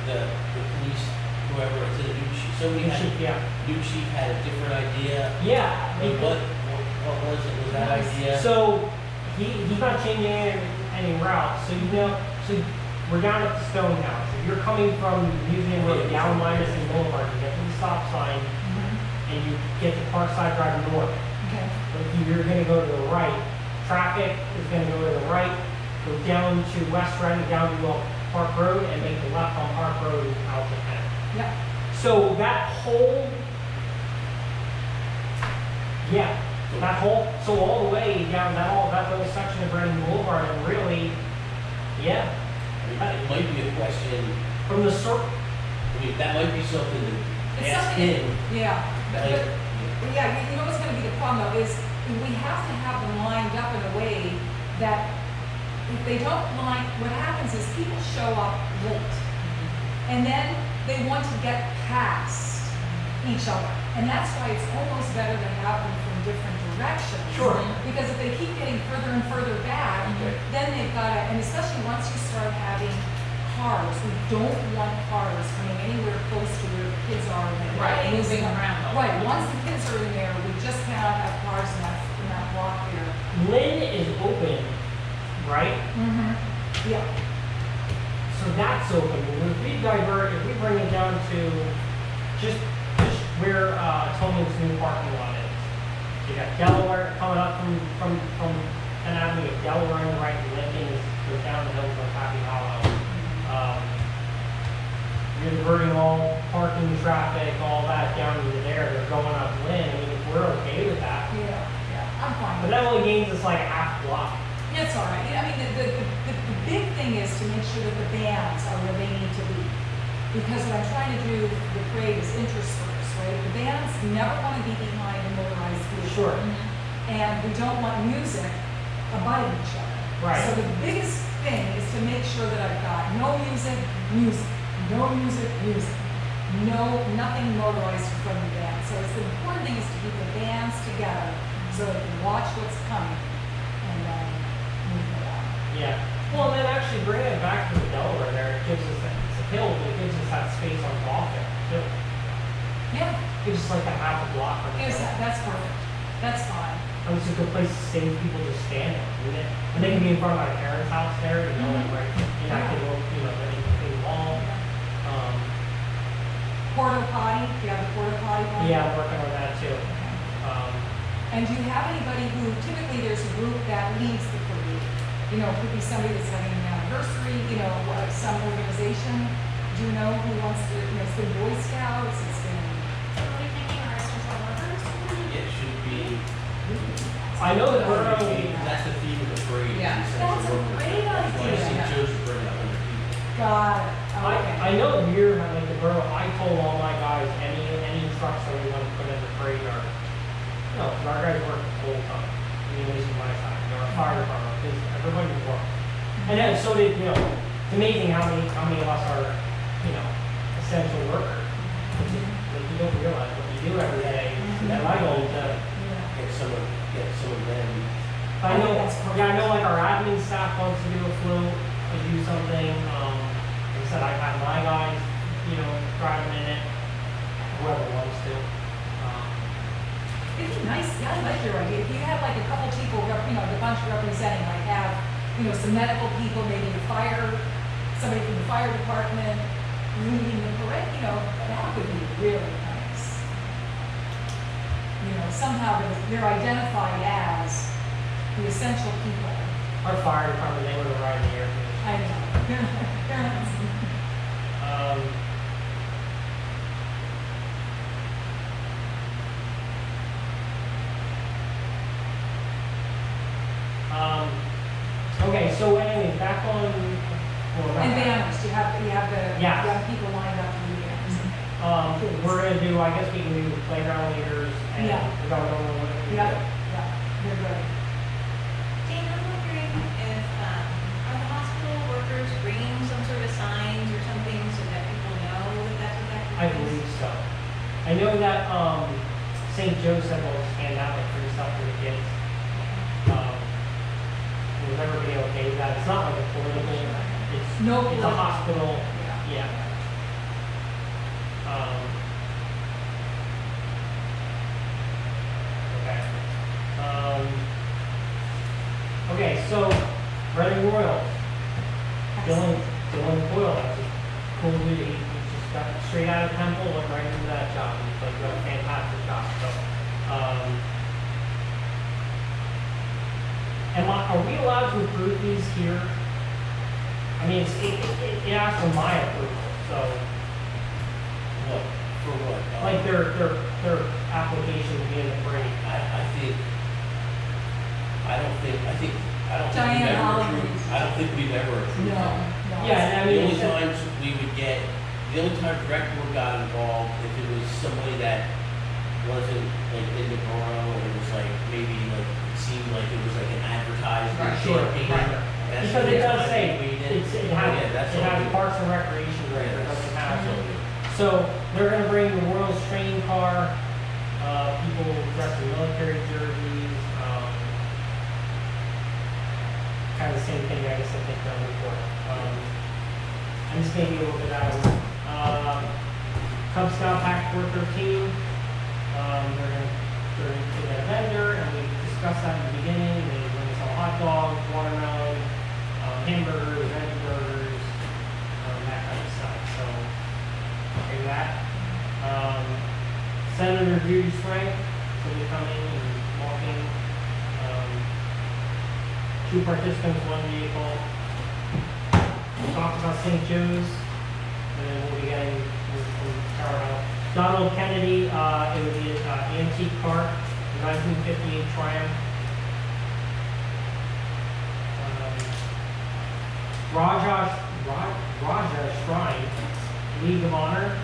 Speaker 1: the police, whoever, it's a new chief, somebody had,
Speaker 2: Yeah,
Speaker 1: new chief had a different idea?
Speaker 2: yeah.
Speaker 1: But what was it, was that idea?
Speaker 2: So he's not changing any routes. So we're down at the Stone House. If you're coming from Museum Road down Wyomissing Boulevard, you get to the stop sign
Speaker 5: Mhm.
Speaker 2: and you get to Parkside Drive North.
Speaker 5: Okay,
Speaker 2: If you're gonna go to the right, traffic is gonna go to the right, go down to West Reading, down to Park Road, and make the left on Park Road out to Penn.
Speaker 5: yeah,
Speaker 2: So that whole, so all the way down that little section of Reading Boulevard, and really, yeah,
Speaker 1: I mean, it might be a question,
Speaker 2: from the circle.
Speaker 1: I mean, that might be something to
Speaker 5: It's
Speaker 1: ask
Speaker 5: something-
Speaker 1: him.
Speaker 5: yeah.
Speaker 1: Like,
Speaker 5: But yeah, you know what's gonna be the problem though, is we have to have them lined up in a way that if they don't line, what happens is people show up late. And then they want to get past each other. And that's why it's almost better to have them from different directions.
Speaker 2: Sure.
Speaker 5: Because if they keep getting further and further back,
Speaker 1: Okay.
Speaker 5: then they've gotta, and especially once you start having cars, we don't want cars coming anywhere close to where the kids are. and they're
Speaker 4: Right,
Speaker 5: riding
Speaker 4: moving
Speaker 5: stuff.
Speaker 4: around.
Speaker 5: Right, once the kids are in there, we just cannot have cars in that block there.
Speaker 2: Lynn is open, right?
Speaker 5: Mm-hmm. Yeah,
Speaker 2: So that's open. If we bring it down to just where Tolman's new parking lot is. You got Delaware coming up from an avenue of Delaware on the right, and Lincoln goes down the hill from Happy Hollow. You're diverting all parking traffic, all that down into there. They're going up Lynn. I mean, if we're okay with that,
Speaker 5: yeah, I'm fine
Speaker 2: but
Speaker 5: with
Speaker 2: that only gains us like a half block.
Speaker 5: That's all right. I mean, the big thing is to make sure that the bands are where they need to be. Because what I'm trying to do with the parade is intersperse, right? The bands never want to be behind a motorized vehicle.
Speaker 2: Sure.
Speaker 5: And we don't want music abutting each other.
Speaker 2: Right.
Speaker 5: So the biggest thing is to make sure that I've got no music, music, no music, music. No, nothing motorized in front of the band. So it's the important thing is to keep the bands together so they can watch what's coming and then move it on.
Speaker 2: Yeah. Well, and then actually bringing it back to the Delaware there, it gives us that, it's a hill, but it gives us that space on top there too.
Speaker 5: Yeah,
Speaker 2: Gives us like a half a block from the
Speaker 5: here's
Speaker 2: hill.
Speaker 5: that, that's perfect. That's fine.
Speaker 2: And it's a good place to save people just standing, isn't it? And they can be in front of my parents' house there, you know, like right, you're not getting, they're in between the wall.
Speaker 5: Porta potty, do you have a porta potty? one?
Speaker 2: Yeah, I'm working on that too.
Speaker 5: Okay. And do you have anybody who, typically there's a group that leads the parade? You know, it could be somebody that's having an anniversary, some organization. Do you know who wants to, it's been Boy Scouts, it's been,
Speaker 3: Are we thinking our essential workers?
Speaker 1: It should be.
Speaker 2: I know that we're
Speaker 1: That's
Speaker 2: only,
Speaker 1: the theme of the parade.
Speaker 4: Yeah.
Speaker 5: That's a great
Speaker 1: That's why I
Speaker 5: idea.
Speaker 1: see Joseph bring 100 people.
Speaker 5: God, okay.
Speaker 2: I know here, like the borough, I told all my guys, any trucks that we want to put in the parade are, our guys work the whole time. At least on my side, our fire department, because everybody works. And then, so did, it's amazing how many of us are, essential workers. Like you don't realize what you do every day. And I go to,
Speaker 5: Yeah.
Speaker 1: Get some of them.
Speaker 2: I know like our admin staff wants to do a float, or do something. Like I said, I have my guys, driving in it, whoever wants to.
Speaker 5: It'd be nice, I like your idea, if you have like a couple people, the bunch representing, like have, some medical people, maybe a fire somebody from the fire department leading the parade, you know, that would be really nice. You know, somehow they're identified as the essential people.
Speaker 2: Our fire department, they would have ride the air conditioning.
Speaker 5: I know.
Speaker 2: Okay, so anyway, back on.
Speaker 5: And banners, you have people lined up for the banners.
Speaker 2: We're gonna do, I guess we can do playground leaders and
Speaker 5: Yeah.
Speaker 2: we don't know what we
Speaker 5: Yeah,
Speaker 2: do.
Speaker 5: yeah, they're good.
Speaker 7: Jane, I'm wondering if, are the hospital workers bringing some sort of signs or something so that people know that that's what that
Speaker 2: I
Speaker 7: is?
Speaker 2: believe so. I know that, St. Joseph will hand out like free stuff for the kids. Was everybody okay with that? It's not like a political, it's,
Speaker 5: No
Speaker 2: it's a
Speaker 5: political.
Speaker 2: hospital,
Speaker 5: Yeah.
Speaker 2: yeah. Okay. Okay, so Reading Royal, Dylan Coyle, that's a cool dude. He just got straight out of Temple, went right into that job. He's like doing a fantastic job. So, are we allowed to approve these here? I mean, it asks for my approval, so
Speaker 1: What, for what?
Speaker 2: like their application to be in the parade.
Speaker 1: I think
Speaker 5: Diane
Speaker 1: we've ever
Speaker 5: Holland.
Speaker 1: approved, I don't think we've ever approved
Speaker 5: No,
Speaker 1: them.
Speaker 5: no.
Speaker 2: Yeah, and I
Speaker 1: The
Speaker 2: mean,
Speaker 1: only
Speaker 2: it's a-
Speaker 1: times we would get, the only time direct board got involved, if it was somebody that wasn't like in the borough, or it was like, maybe like, it seemed like it was like an advertisement
Speaker 2: Sure,
Speaker 1: campaign.
Speaker 2: right.
Speaker 1: That's
Speaker 2: Because
Speaker 1: the
Speaker 2: it does
Speaker 1: time
Speaker 2: say,
Speaker 1: we did.
Speaker 2: it
Speaker 1: Yeah, that's
Speaker 2: has
Speaker 1: all good.
Speaker 2: Parks and Recreation right there, it doesn't have.
Speaker 1: Absolutely.
Speaker 2: So they're gonna bring the Royals training car, people dressed in military jerseys, kind of the same thing I guess I think done before. And this may be a little bit out of, Cub Scout Pack 413, they're gonna a vendor, and we discussed that in the beginning, they bring us all hot dogs, watermelon, hamburgers, veggie burgers, that kind of stuff, so, okay with that. Senator Judy Frank will be coming and walking, 2 participants, 1 vehicle. We talked about St. Joe's, and then we'll be getting from Tower Hill. Donald Kennedy, it would be an antique cart, 1958 Triumph. Raja Shrine, League of Honor,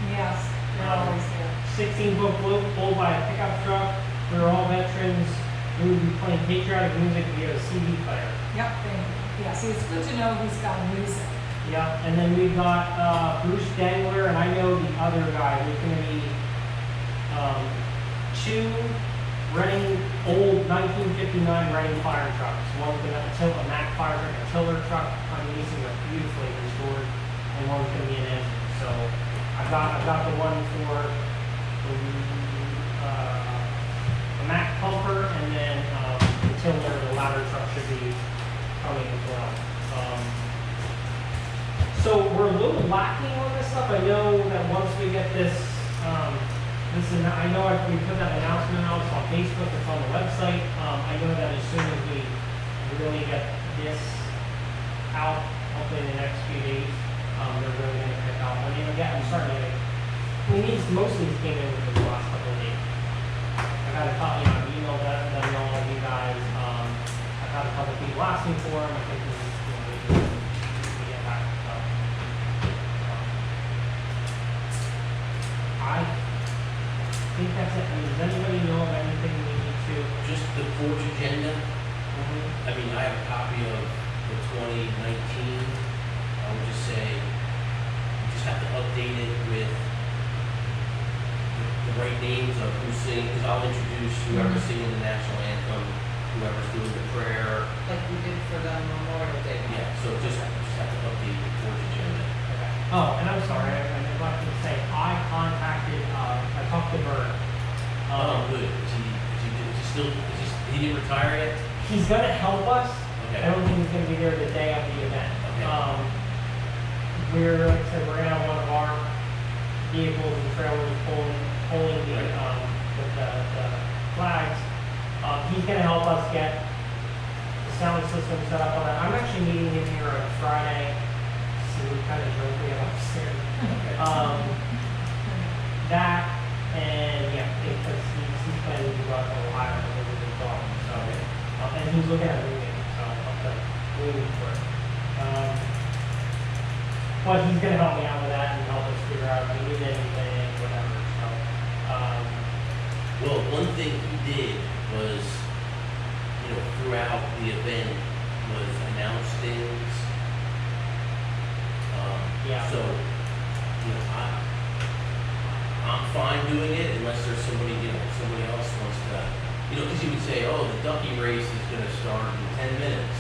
Speaker 5: Yes, they're always there.
Speaker 2: 16-foot float pulled by a pickup truck. We're all veterans. We would be playing patriotic music via a CD player.
Speaker 5: Yep, thank you. Yeah, see, it's good to know who's got music.
Speaker 2: Yeah, and then we've got Bruce Dangler, and I know the other guy. There's going to be 2 old 1959 Reading fire trucks. One's going to have a Mack fire truck, a tiller truck. I'm using it beautifully restored, and one's going to be an engine. So I've got the one for the Mack pumper, and then the tiller, the ladder truck should be coming as well. So we're a little lacking on this stuff. I know that once we get this, I know we put that announcement out, it's on Facebook, it's on the website. I know that as soon as we really get this out, hopefully in the next few days, they're really going to pick up. I mean, again, I'm starting to, most of these came in within the last couple of days. I got a couple, I've emailed them all of you guys. I've had a couple people asking for them. I think this is, we get back. I think that's it. I mean, does anybody know of anything we need to?
Speaker 1: Just the Forge agenda, I mean, I have a copy of the 2019. I would just say, you just have to update it with the right names of who's singing, because I'll introduce whoever's singing the national anthem, whoever's doing the prayer.
Speaker 4: Like we did for the Memorial Day. one.
Speaker 1: Yeah, so just have to update the Forge agenda.
Speaker 2: Okay. Oh, and I'm sorry, I neglected to say, I talked to Bert.
Speaker 1: Oh, good. He didn't retire yet?
Speaker 2: He's gonna help us.
Speaker 1: Okay.
Speaker 2: I don't think he's gonna be there the day of the event.
Speaker 1: Okay.
Speaker 2: we're, like I said, we're gonna have one of our vehicles and trailers pulling the,
Speaker 1: Right.
Speaker 2: with the flags. He's gonna help us get the sound system set up on that. I'm actually meeting him here on Friday, so we kind of joke upstairs. That, and yeah, because he's planning to go out to Ohio and live with his daughter, so, and he's looking at moving, so I'm like, waiting for it. But he's gonna help me out with that and help us figure out if we need anything, whatever, so,
Speaker 1: Well, one thing he did was, throughout the event, was announce things.
Speaker 2: Yeah.
Speaker 1: So, I'm fine doing it unless there's somebody else wants to, because you would say, oh, the ducky race is gonna start in 10 minutes,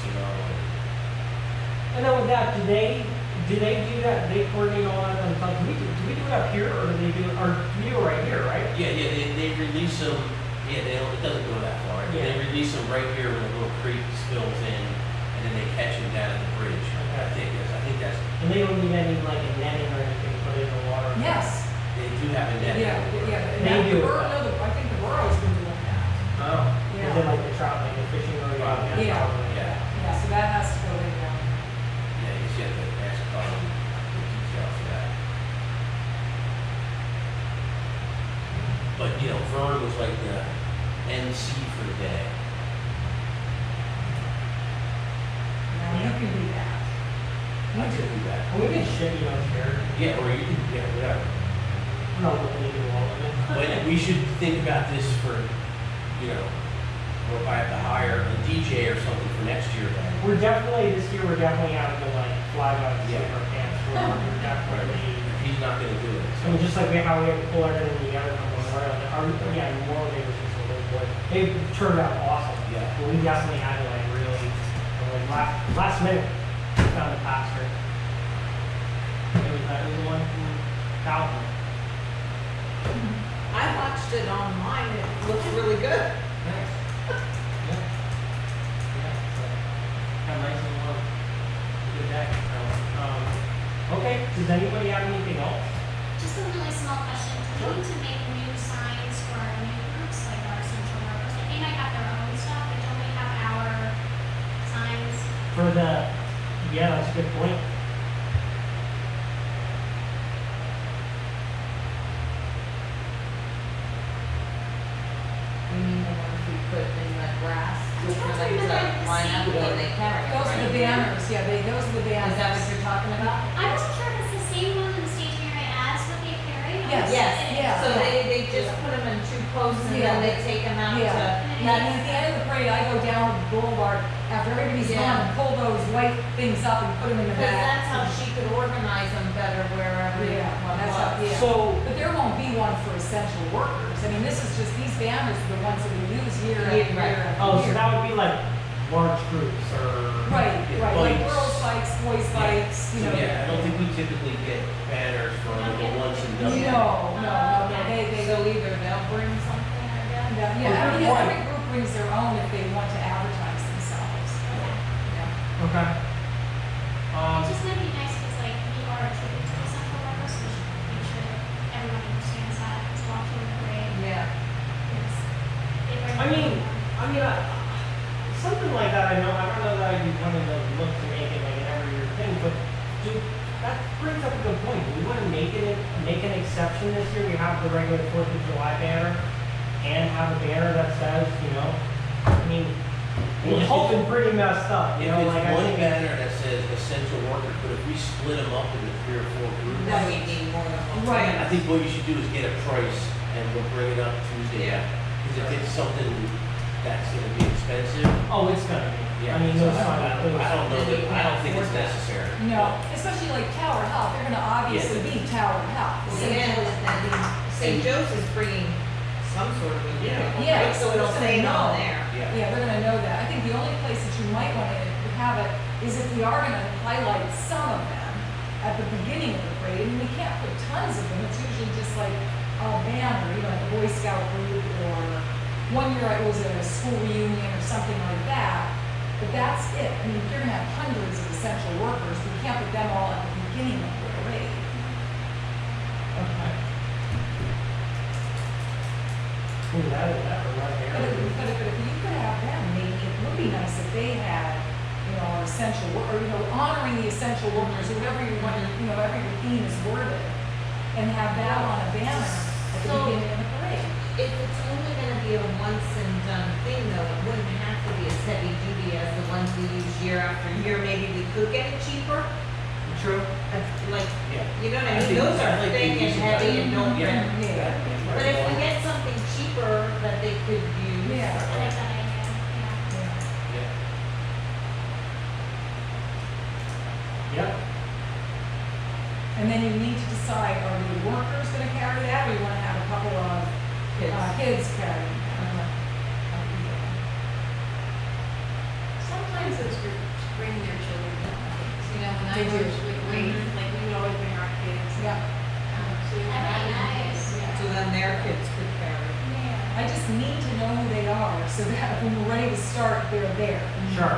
Speaker 2: and then with that, do they do that, they coordinate all that themselves? Do we do it up here, or do we do it right here, right?
Speaker 1: Yeah, they release them, it doesn't go that far.
Speaker 2: Yeah.
Speaker 1: They release them right here when the little creek spills in, and then they catch them down at the bridge.
Speaker 2: Okay.
Speaker 1: I think that's,
Speaker 2: And they don't need any, like, a netting or anything put in the water?
Speaker 5: Yes,
Speaker 1: they do have a net.
Speaker 5: yeah, yeah. and
Speaker 2: They
Speaker 5: that-
Speaker 2: do.
Speaker 5: I think the borough's been doing that.
Speaker 2: Oh,
Speaker 5: Yeah.
Speaker 2: is it like the trout, like the fishing or?
Speaker 5: Yeah.
Speaker 1: Yeah,
Speaker 5: Yeah, so that has to go in there.
Speaker 1: yeah, you just have to ask Carl the details of that. But, Vern was like the MC for the day.
Speaker 5: Now, you can do that.
Speaker 1: I could do that.
Speaker 2: We can ship, here.
Speaker 1: Yeah, or you can, whatever.
Speaker 2: We're not looking into all of it.
Speaker 1: But we should think about this for, or if I have to hire a DJ or something for next year then.
Speaker 2: This year, we're definitely having to like fly by the seat of our pants. We're definitely,
Speaker 1: If he's not gonna do it,
Speaker 2: I mean, just like how we have to pull everything together from one road. Memorial Day was just a little boy. They turned out awesome.
Speaker 1: Yeah.
Speaker 2: But we definitely had to like really, last minute, we found a pastor. It was the one from Calvin.
Speaker 4: I watched it online, it looks really good.
Speaker 2: Nice. Yeah. Yeah, so, kind of nice and warm. Good day. So, okay, does anybody have anything else?
Speaker 3: Just a really small question. Do we need to make new signs for our new groups, like our essential workers? Like, they might have their own stuff, but don't we have our signs?
Speaker 2: Yeah, that's a good point.
Speaker 4: We mean the ones we put in the grass,
Speaker 3: I'm
Speaker 4: just for
Speaker 3: trying
Speaker 4: them
Speaker 3: to
Speaker 4: to
Speaker 3: remember the
Speaker 4: line up
Speaker 3: same
Speaker 4: and they carry it,
Speaker 5: Those are the
Speaker 4: right?
Speaker 5: banners, yeah, those are the banners.
Speaker 4: Is that what you're talking about?
Speaker 3: I wasn't sure if it's the same one in the stationery ads what they carry.
Speaker 5: Yes.
Speaker 4: Yes,
Speaker 5: Yeah.
Speaker 4: so they just put them in 2 posts and
Speaker 5: Yeah.
Speaker 4: then they take them out to.
Speaker 5: Yeah. And at the end of the parade, I go down the boulevard after everybody's
Speaker 4: Yeah.
Speaker 5: gone and pull those white things up and put them in the
Speaker 4: Because
Speaker 5: back.
Speaker 4: that's how she could organize them better wherever
Speaker 5: Yeah,
Speaker 4: one
Speaker 5: that's how,
Speaker 4: was.
Speaker 5: yeah.
Speaker 2: So,
Speaker 5: But there won't be one for essential workers. I mean, this is just, these banners are the ones that we use year after
Speaker 4: Yeah,
Speaker 5: year
Speaker 4: right.
Speaker 5: after
Speaker 2: oh, so
Speaker 5: year.
Speaker 2: that would be like large groups or?
Speaker 5: Right, right, like
Speaker 1: Bikes.
Speaker 5: girls' bikes, boys'
Speaker 1: Yeah.
Speaker 5: bikes, you know.
Speaker 1: Yeah, I don't think we typically get banners for the once and done.
Speaker 5: No, they
Speaker 4: So either they'll bring something, I guess.
Speaker 5: Yeah, I mean,
Speaker 2: Good point.
Speaker 5: every group brings their own if they want to advertise themselves.
Speaker 4: Yeah.
Speaker 2: Okay.
Speaker 3: It just might be nice because like we are a tribute to essential workers, so we should make sure that everyone understands that who's watching the parade.
Speaker 4: Yeah.
Speaker 3: Because they bring.
Speaker 2: Something like that, I don't know that I'd be wanting to look to make it like an every year thing, but that brings up a good point. Do we want to make an exception this year? We have the regular 4th of July banner and have a banner that says, we're hoping pretty messed up,
Speaker 1: If
Speaker 2: like I
Speaker 1: it's one
Speaker 2: think.
Speaker 1: banner that says essential workers, but if we split them up into 3 or 4 groups.
Speaker 4: Then we need more than one.
Speaker 5: Right.
Speaker 1: I think what you should do is get a price and we'll bring it up Tuesday.
Speaker 4: Yeah.
Speaker 1: Because if it's something that's gonna be expensive,
Speaker 2: Oh, it's gonna be.
Speaker 1: yeah.
Speaker 2: I mean,
Speaker 1: so
Speaker 2: those
Speaker 1: I don't think it's necessary.
Speaker 5: No, especially like Tower Health, they're gonna obviously be Tower Health.
Speaker 4: And St. Joseph's bringing some sort of a uniform,
Speaker 5: Yeah,
Speaker 4: right? So it'll
Speaker 5: it's
Speaker 4: say it
Speaker 5: gonna
Speaker 4: on
Speaker 5: know.
Speaker 4: there.
Speaker 1: Yeah.
Speaker 5: Yeah, they're gonna know that. I think the only place that you might wanna have it is if we are gonna highlight some of them at the beginning of the parade, and we can't put tons of them, it's usually just like a banner, like a Boy Scout group, or one year it was at a school reunion or something like that, but that's it. I mean, if you're gonna have hundreds of essential workers, we can't put them all at the beginning of the parade.
Speaker 2: Okay. Ooh, that would run
Speaker 5: But if you could have them, maybe it would be nice if they had, you know, our essential, or, you know, honoring the essential workers, or whatever you want, you know, every theme is worded, and have that on a banner at the
Speaker 4: So-
Speaker 5: beginning of the parade.
Speaker 4: If it's only gonna be a once and done thing though, it wouldn't have to be as heavy duty as the ones we use year after year. Maybe we could get it cheaper.
Speaker 1: True.
Speaker 4: Like,
Speaker 1: Yeah.
Speaker 4: you know what I
Speaker 1: I
Speaker 4: mean?
Speaker 1: think-
Speaker 4: Those
Speaker 1: I
Speaker 4: are
Speaker 1: think
Speaker 4: thick
Speaker 1: we
Speaker 4: and
Speaker 1: should
Speaker 4: heavy
Speaker 1: try-
Speaker 4: and don't
Speaker 1: Yeah.
Speaker 4: rip.
Speaker 5: Yeah.
Speaker 4: But if we get something cheaper that they could use.
Speaker 5: Yeah.
Speaker 3: I like that idea, yeah.
Speaker 5: Yeah.
Speaker 1: Yeah.
Speaker 2: Yep.
Speaker 5: And then you need to decide, are the workers gonna carry that, or you wanna have a couple of kids carrying that?
Speaker 7: Sometimes those groups bring their children down. You know, when I
Speaker 5: They do.
Speaker 7: was with Wade, like we would always bring our kids.
Speaker 5: Yeah,
Speaker 7: So you
Speaker 3: That'd be
Speaker 7: have
Speaker 3: nice.
Speaker 4: So then their kids could carry.
Speaker 3: Yeah.
Speaker 5: I just need to know who they are, so that when we're ready to start, they're there.
Speaker 2: Sure.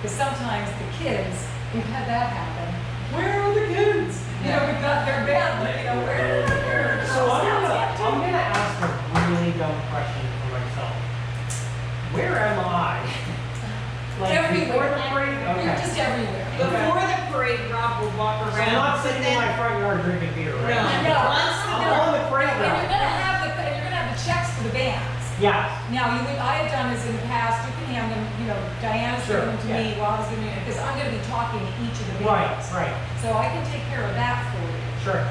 Speaker 5: Because sometimes the kids, we've had that happen. Where are the kids? You know, we've got their band, you know, where are the kids?
Speaker 2: So I'm gonna ask a really dumb question for myself. Where am I? Like before the parade?
Speaker 5: You're
Speaker 2: Okay.
Speaker 5: just everywhere.
Speaker 4: Before the parade, Rob will walk
Speaker 2: So
Speaker 4: around.
Speaker 2: I'm not
Speaker 4: but
Speaker 2: sitting in
Speaker 4: then-
Speaker 2: my front yard drinking beer, right?
Speaker 4: No.
Speaker 5: No.
Speaker 4: Once the
Speaker 2: I'm on the parade
Speaker 5: And you're
Speaker 2: route.
Speaker 5: gonna have the checks for the bands.
Speaker 2: Yes.
Speaker 5: Now, I have done this in the past, you can hand them, you know, Diana's
Speaker 2: Sure,
Speaker 5: giving them to me while I was giving it, because I'm gonna be talking to each of the
Speaker 2: Right,
Speaker 5: bands.
Speaker 2: right.
Speaker 5: So I can take care of that for you,
Speaker 2: Sure.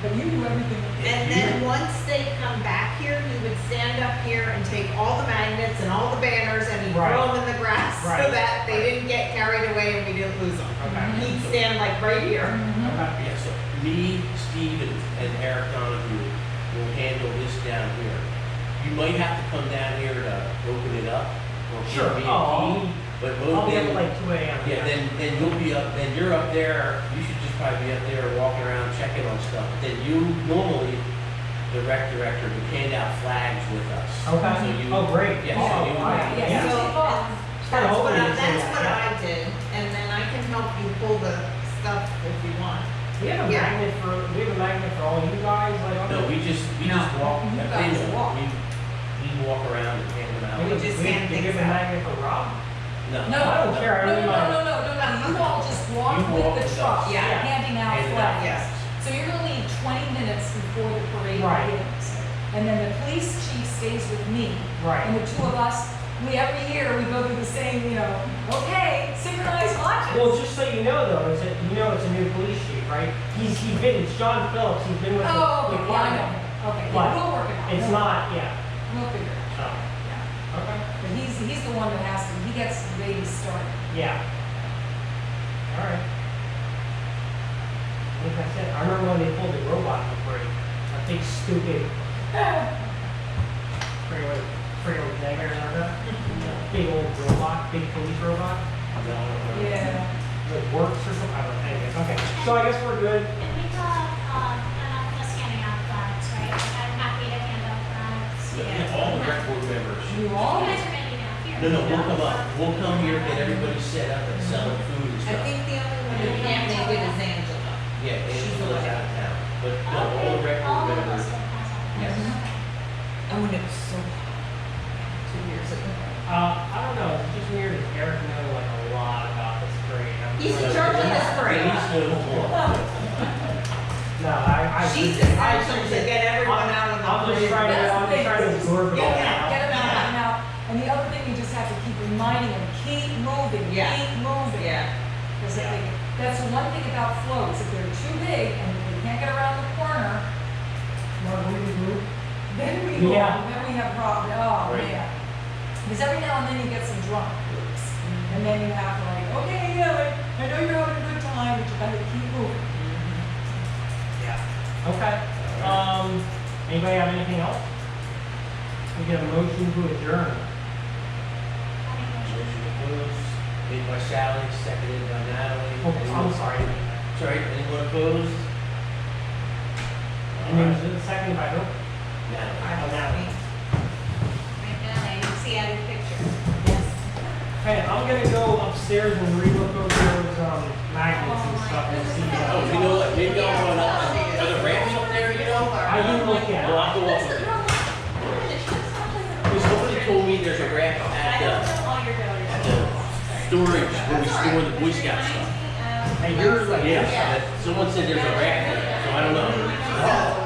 Speaker 5: but you do everything.
Speaker 4: And then once they come back here, he would stand up here and take all the magnets and all the banners and he'd
Speaker 2: Right.
Speaker 4: throw them in the grass so
Speaker 2: Right.
Speaker 4: that they didn't get carried away and we didn't lose them.
Speaker 2: Okay.
Speaker 4: He'd stand like right here.
Speaker 5: Mhm.
Speaker 2: Okay.
Speaker 1: Yeah, so me, Steve, and Eric Donahue will handle this down here. You might have to come down here to open it up, or
Speaker 2: Sure.
Speaker 1: give me a
Speaker 2: Oh,
Speaker 1: key, but
Speaker 2: I'll
Speaker 1: both
Speaker 2: be up
Speaker 1: then,
Speaker 2: at like 2 a.m.
Speaker 1: yeah, then you'll be up, then you're up there, you should just probably be up there walking around checking on stuff. Then you, normally, the rec director would hand out flags with us.
Speaker 2: Okay.
Speaker 1: So you-
Speaker 2: Oh, great.
Speaker 1: Yeah,
Speaker 2: Oh,
Speaker 1: so you,
Speaker 2: all right.
Speaker 5: Yeah.
Speaker 2: Yeah.
Speaker 4: So,
Speaker 5: Yeah.
Speaker 4: and
Speaker 2: Kinda
Speaker 4: that's what
Speaker 2: hoping
Speaker 4: I,
Speaker 2: you'd say
Speaker 4: that's
Speaker 2: that,
Speaker 4: what
Speaker 2: yeah.
Speaker 4: I did, and then I can help you pull the stuff if you want.
Speaker 2: We have a
Speaker 4: Yeah.
Speaker 2: magnet for all you guys, like.
Speaker 1: no, we just
Speaker 4: No.
Speaker 1: walk,
Speaker 5: You
Speaker 1: they
Speaker 5: guys
Speaker 1: know,
Speaker 5: walk.
Speaker 1: we walk around and hand them out.
Speaker 4: We just hand
Speaker 2: we give
Speaker 4: things
Speaker 2: a
Speaker 4: out.
Speaker 2: magnet for Rob?
Speaker 5: No,
Speaker 2: I don't care. I
Speaker 5: No,
Speaker 2: mean,
Speaker 5: no,
Speaker 2: like-
Speaker 5: no, no, no, no, you all just walk
Speaker 1: You walk
Speaker 5: with
Speaker 1: with
Speaker 5: the truck,
Speaker 1: us.
Speaker 4: Yeah.
Speaker 5: handing out
Speaker 1: Handing out
Speaker 5: flags.
Speaker 4: Yes.
Speaker 5: So you're gonna leave 20 minutes before the parade
Speaker 2: Right.
Speaker 5: begins. And then the police chief stays with me.
Speaker 2: Right.
Speaker 5: And the two of us, every year, we go through the same, you know, okay, synchronized marches.
Speaker 2: Well, just so you know though, is that, you know it's a new police chief, right? He's been, it's John Phillips, he's been with the
Speaker 5: Oh, okay, yeah, I
Speaker 2: department.
Speaker 5: know. Okay,
Speaker 2: But
Speaker 5: yeah, we'll work it out.
Speaker 2: It's not, yeah,
Speaker 5: We'll figure it
Speaker 2: so,
Speaker 5: out, yeah.
Speaker 2: okay,
Speaker 5: But he's the one that has to, he gets the baby started.
Speaker 2: yeah. All right. Like I said, I remember when they pulled the robot in the parade, a big stupid, pretty old nightmare, remember that? Big old robot, big police robot,
Speaker 5: Yeah.
Speaker 2: that works or something, I don't know, anyways, okay. So I guess we're good.
Speaker 3: And we still have, enough of us handing out flags, right? Like, I'm happy to hand out flags.
Speaker 1: Yeah, all the rec board members.
Speaker 5: You
Speaker 3: You
Speaker 5: all,
Speaker 3: guys are ready down here.
Speaker 1: No, we'll come up, we'll come here, get everybody set up and selling food and
Speaker 4: I
Speaker 1: stuff.
Speaker 4: think the only one who can't make it is Angela.
Speaker 1: Yeah,
Speaker 4: She's
Speaker 1: Angela's
Speaker 4: away.
Speaker 1: out of town, but no, all
Speaker 3: Okay,
Speaker 1: the rec
Speaker 3: all
Speaker 1: board
Speaker 3: of us
Speaker 1: members.
Speaker 3: will pass out.
Speaker 1: Yes.
Speaker 3: Okay.
Speaker 4: Oh, and it was so hot 2 years ago.
Speaker 2: I don't know, it's just weird that Eric knows like a lot about this parade. I'm
Speaker 4: He's
Speaker 2: like-
Speaker 4: in charge of this parade.
Speaker 1: Denise knows more.
Speaker 2: No, I.
Speaker 4: She's
Speaker 2: I-
Speaker 4: essential to get everyone out of the
Speaker 2: I'm just
Speaker 4: parade.
Speaker 2: trying to,
Speaker 5: That's the
Speaker 2: I'm just
Speaker 5: thing,
Speaker 2: trying to
Speaker 5: is just
Speaker 2: absorb it all
Speaker 4: get
Speaker 2: now.
Speaker 5: get them out, get them out. And the other thing, you just have to keep reminding them, keep moving,
Speaker 4: Yeah.
Speaker 5: keep moving.
Speaker 4: Yeah.
Speaker 5: Because if they, that's the one thing about floats, if they're too big and they can't get around the corner, then we go,
Speaker 2: Yeah.
Speaker 5: then we have problems, oh
Speaker 1: Right.
Speaker 5: man. Because every now and then you get some drunk groups, and then you have to like, okay, yeah, like, I know you're having a good time, but you gotta keep moving.
Speaker 2: Yeah. Okay. Anybody have anything else? We get a motion to adjourn.
Speaker 3: I think we should.
Speaker 1: Motion to close, made by Sally, seconded by Natalie.
Speaker 2: Oh, I'm sorry.
Speaker 1: Sorry, anyone opposed?
Speaker 2: And then was it seconded by who?
Speaker 1: Natalie.
Speaker 2: Oh, Natalie.
Speaker 7: Right now, I see out of the picture.
Speaker 2: Okay, I'm gonna go upstairs and relook over those, on magnets and stuff, you'll see.
Speaker 1: Oh, you know what, maybe I'll run up, are there ramps up there, you know?
Speaker 2: I didn't look at
Speaker 1: Well,
Speaker 2: it.
Speaker 1: I'll go up with it. Because somebody told me there's a ramp
Speaker 7: I
Speaker 1: at
Speaker 7: don't
Speaker 1: the,
Speaker 7: know all your dollars.
Speaker 1: at the storage, where we store the Boy Scout stuff.
Speaker 2: Hey, yours like
Speaker 1: Yeah,
Speaker 2: this.
Speaker 1: someone said there's a ramp there, so I don't know.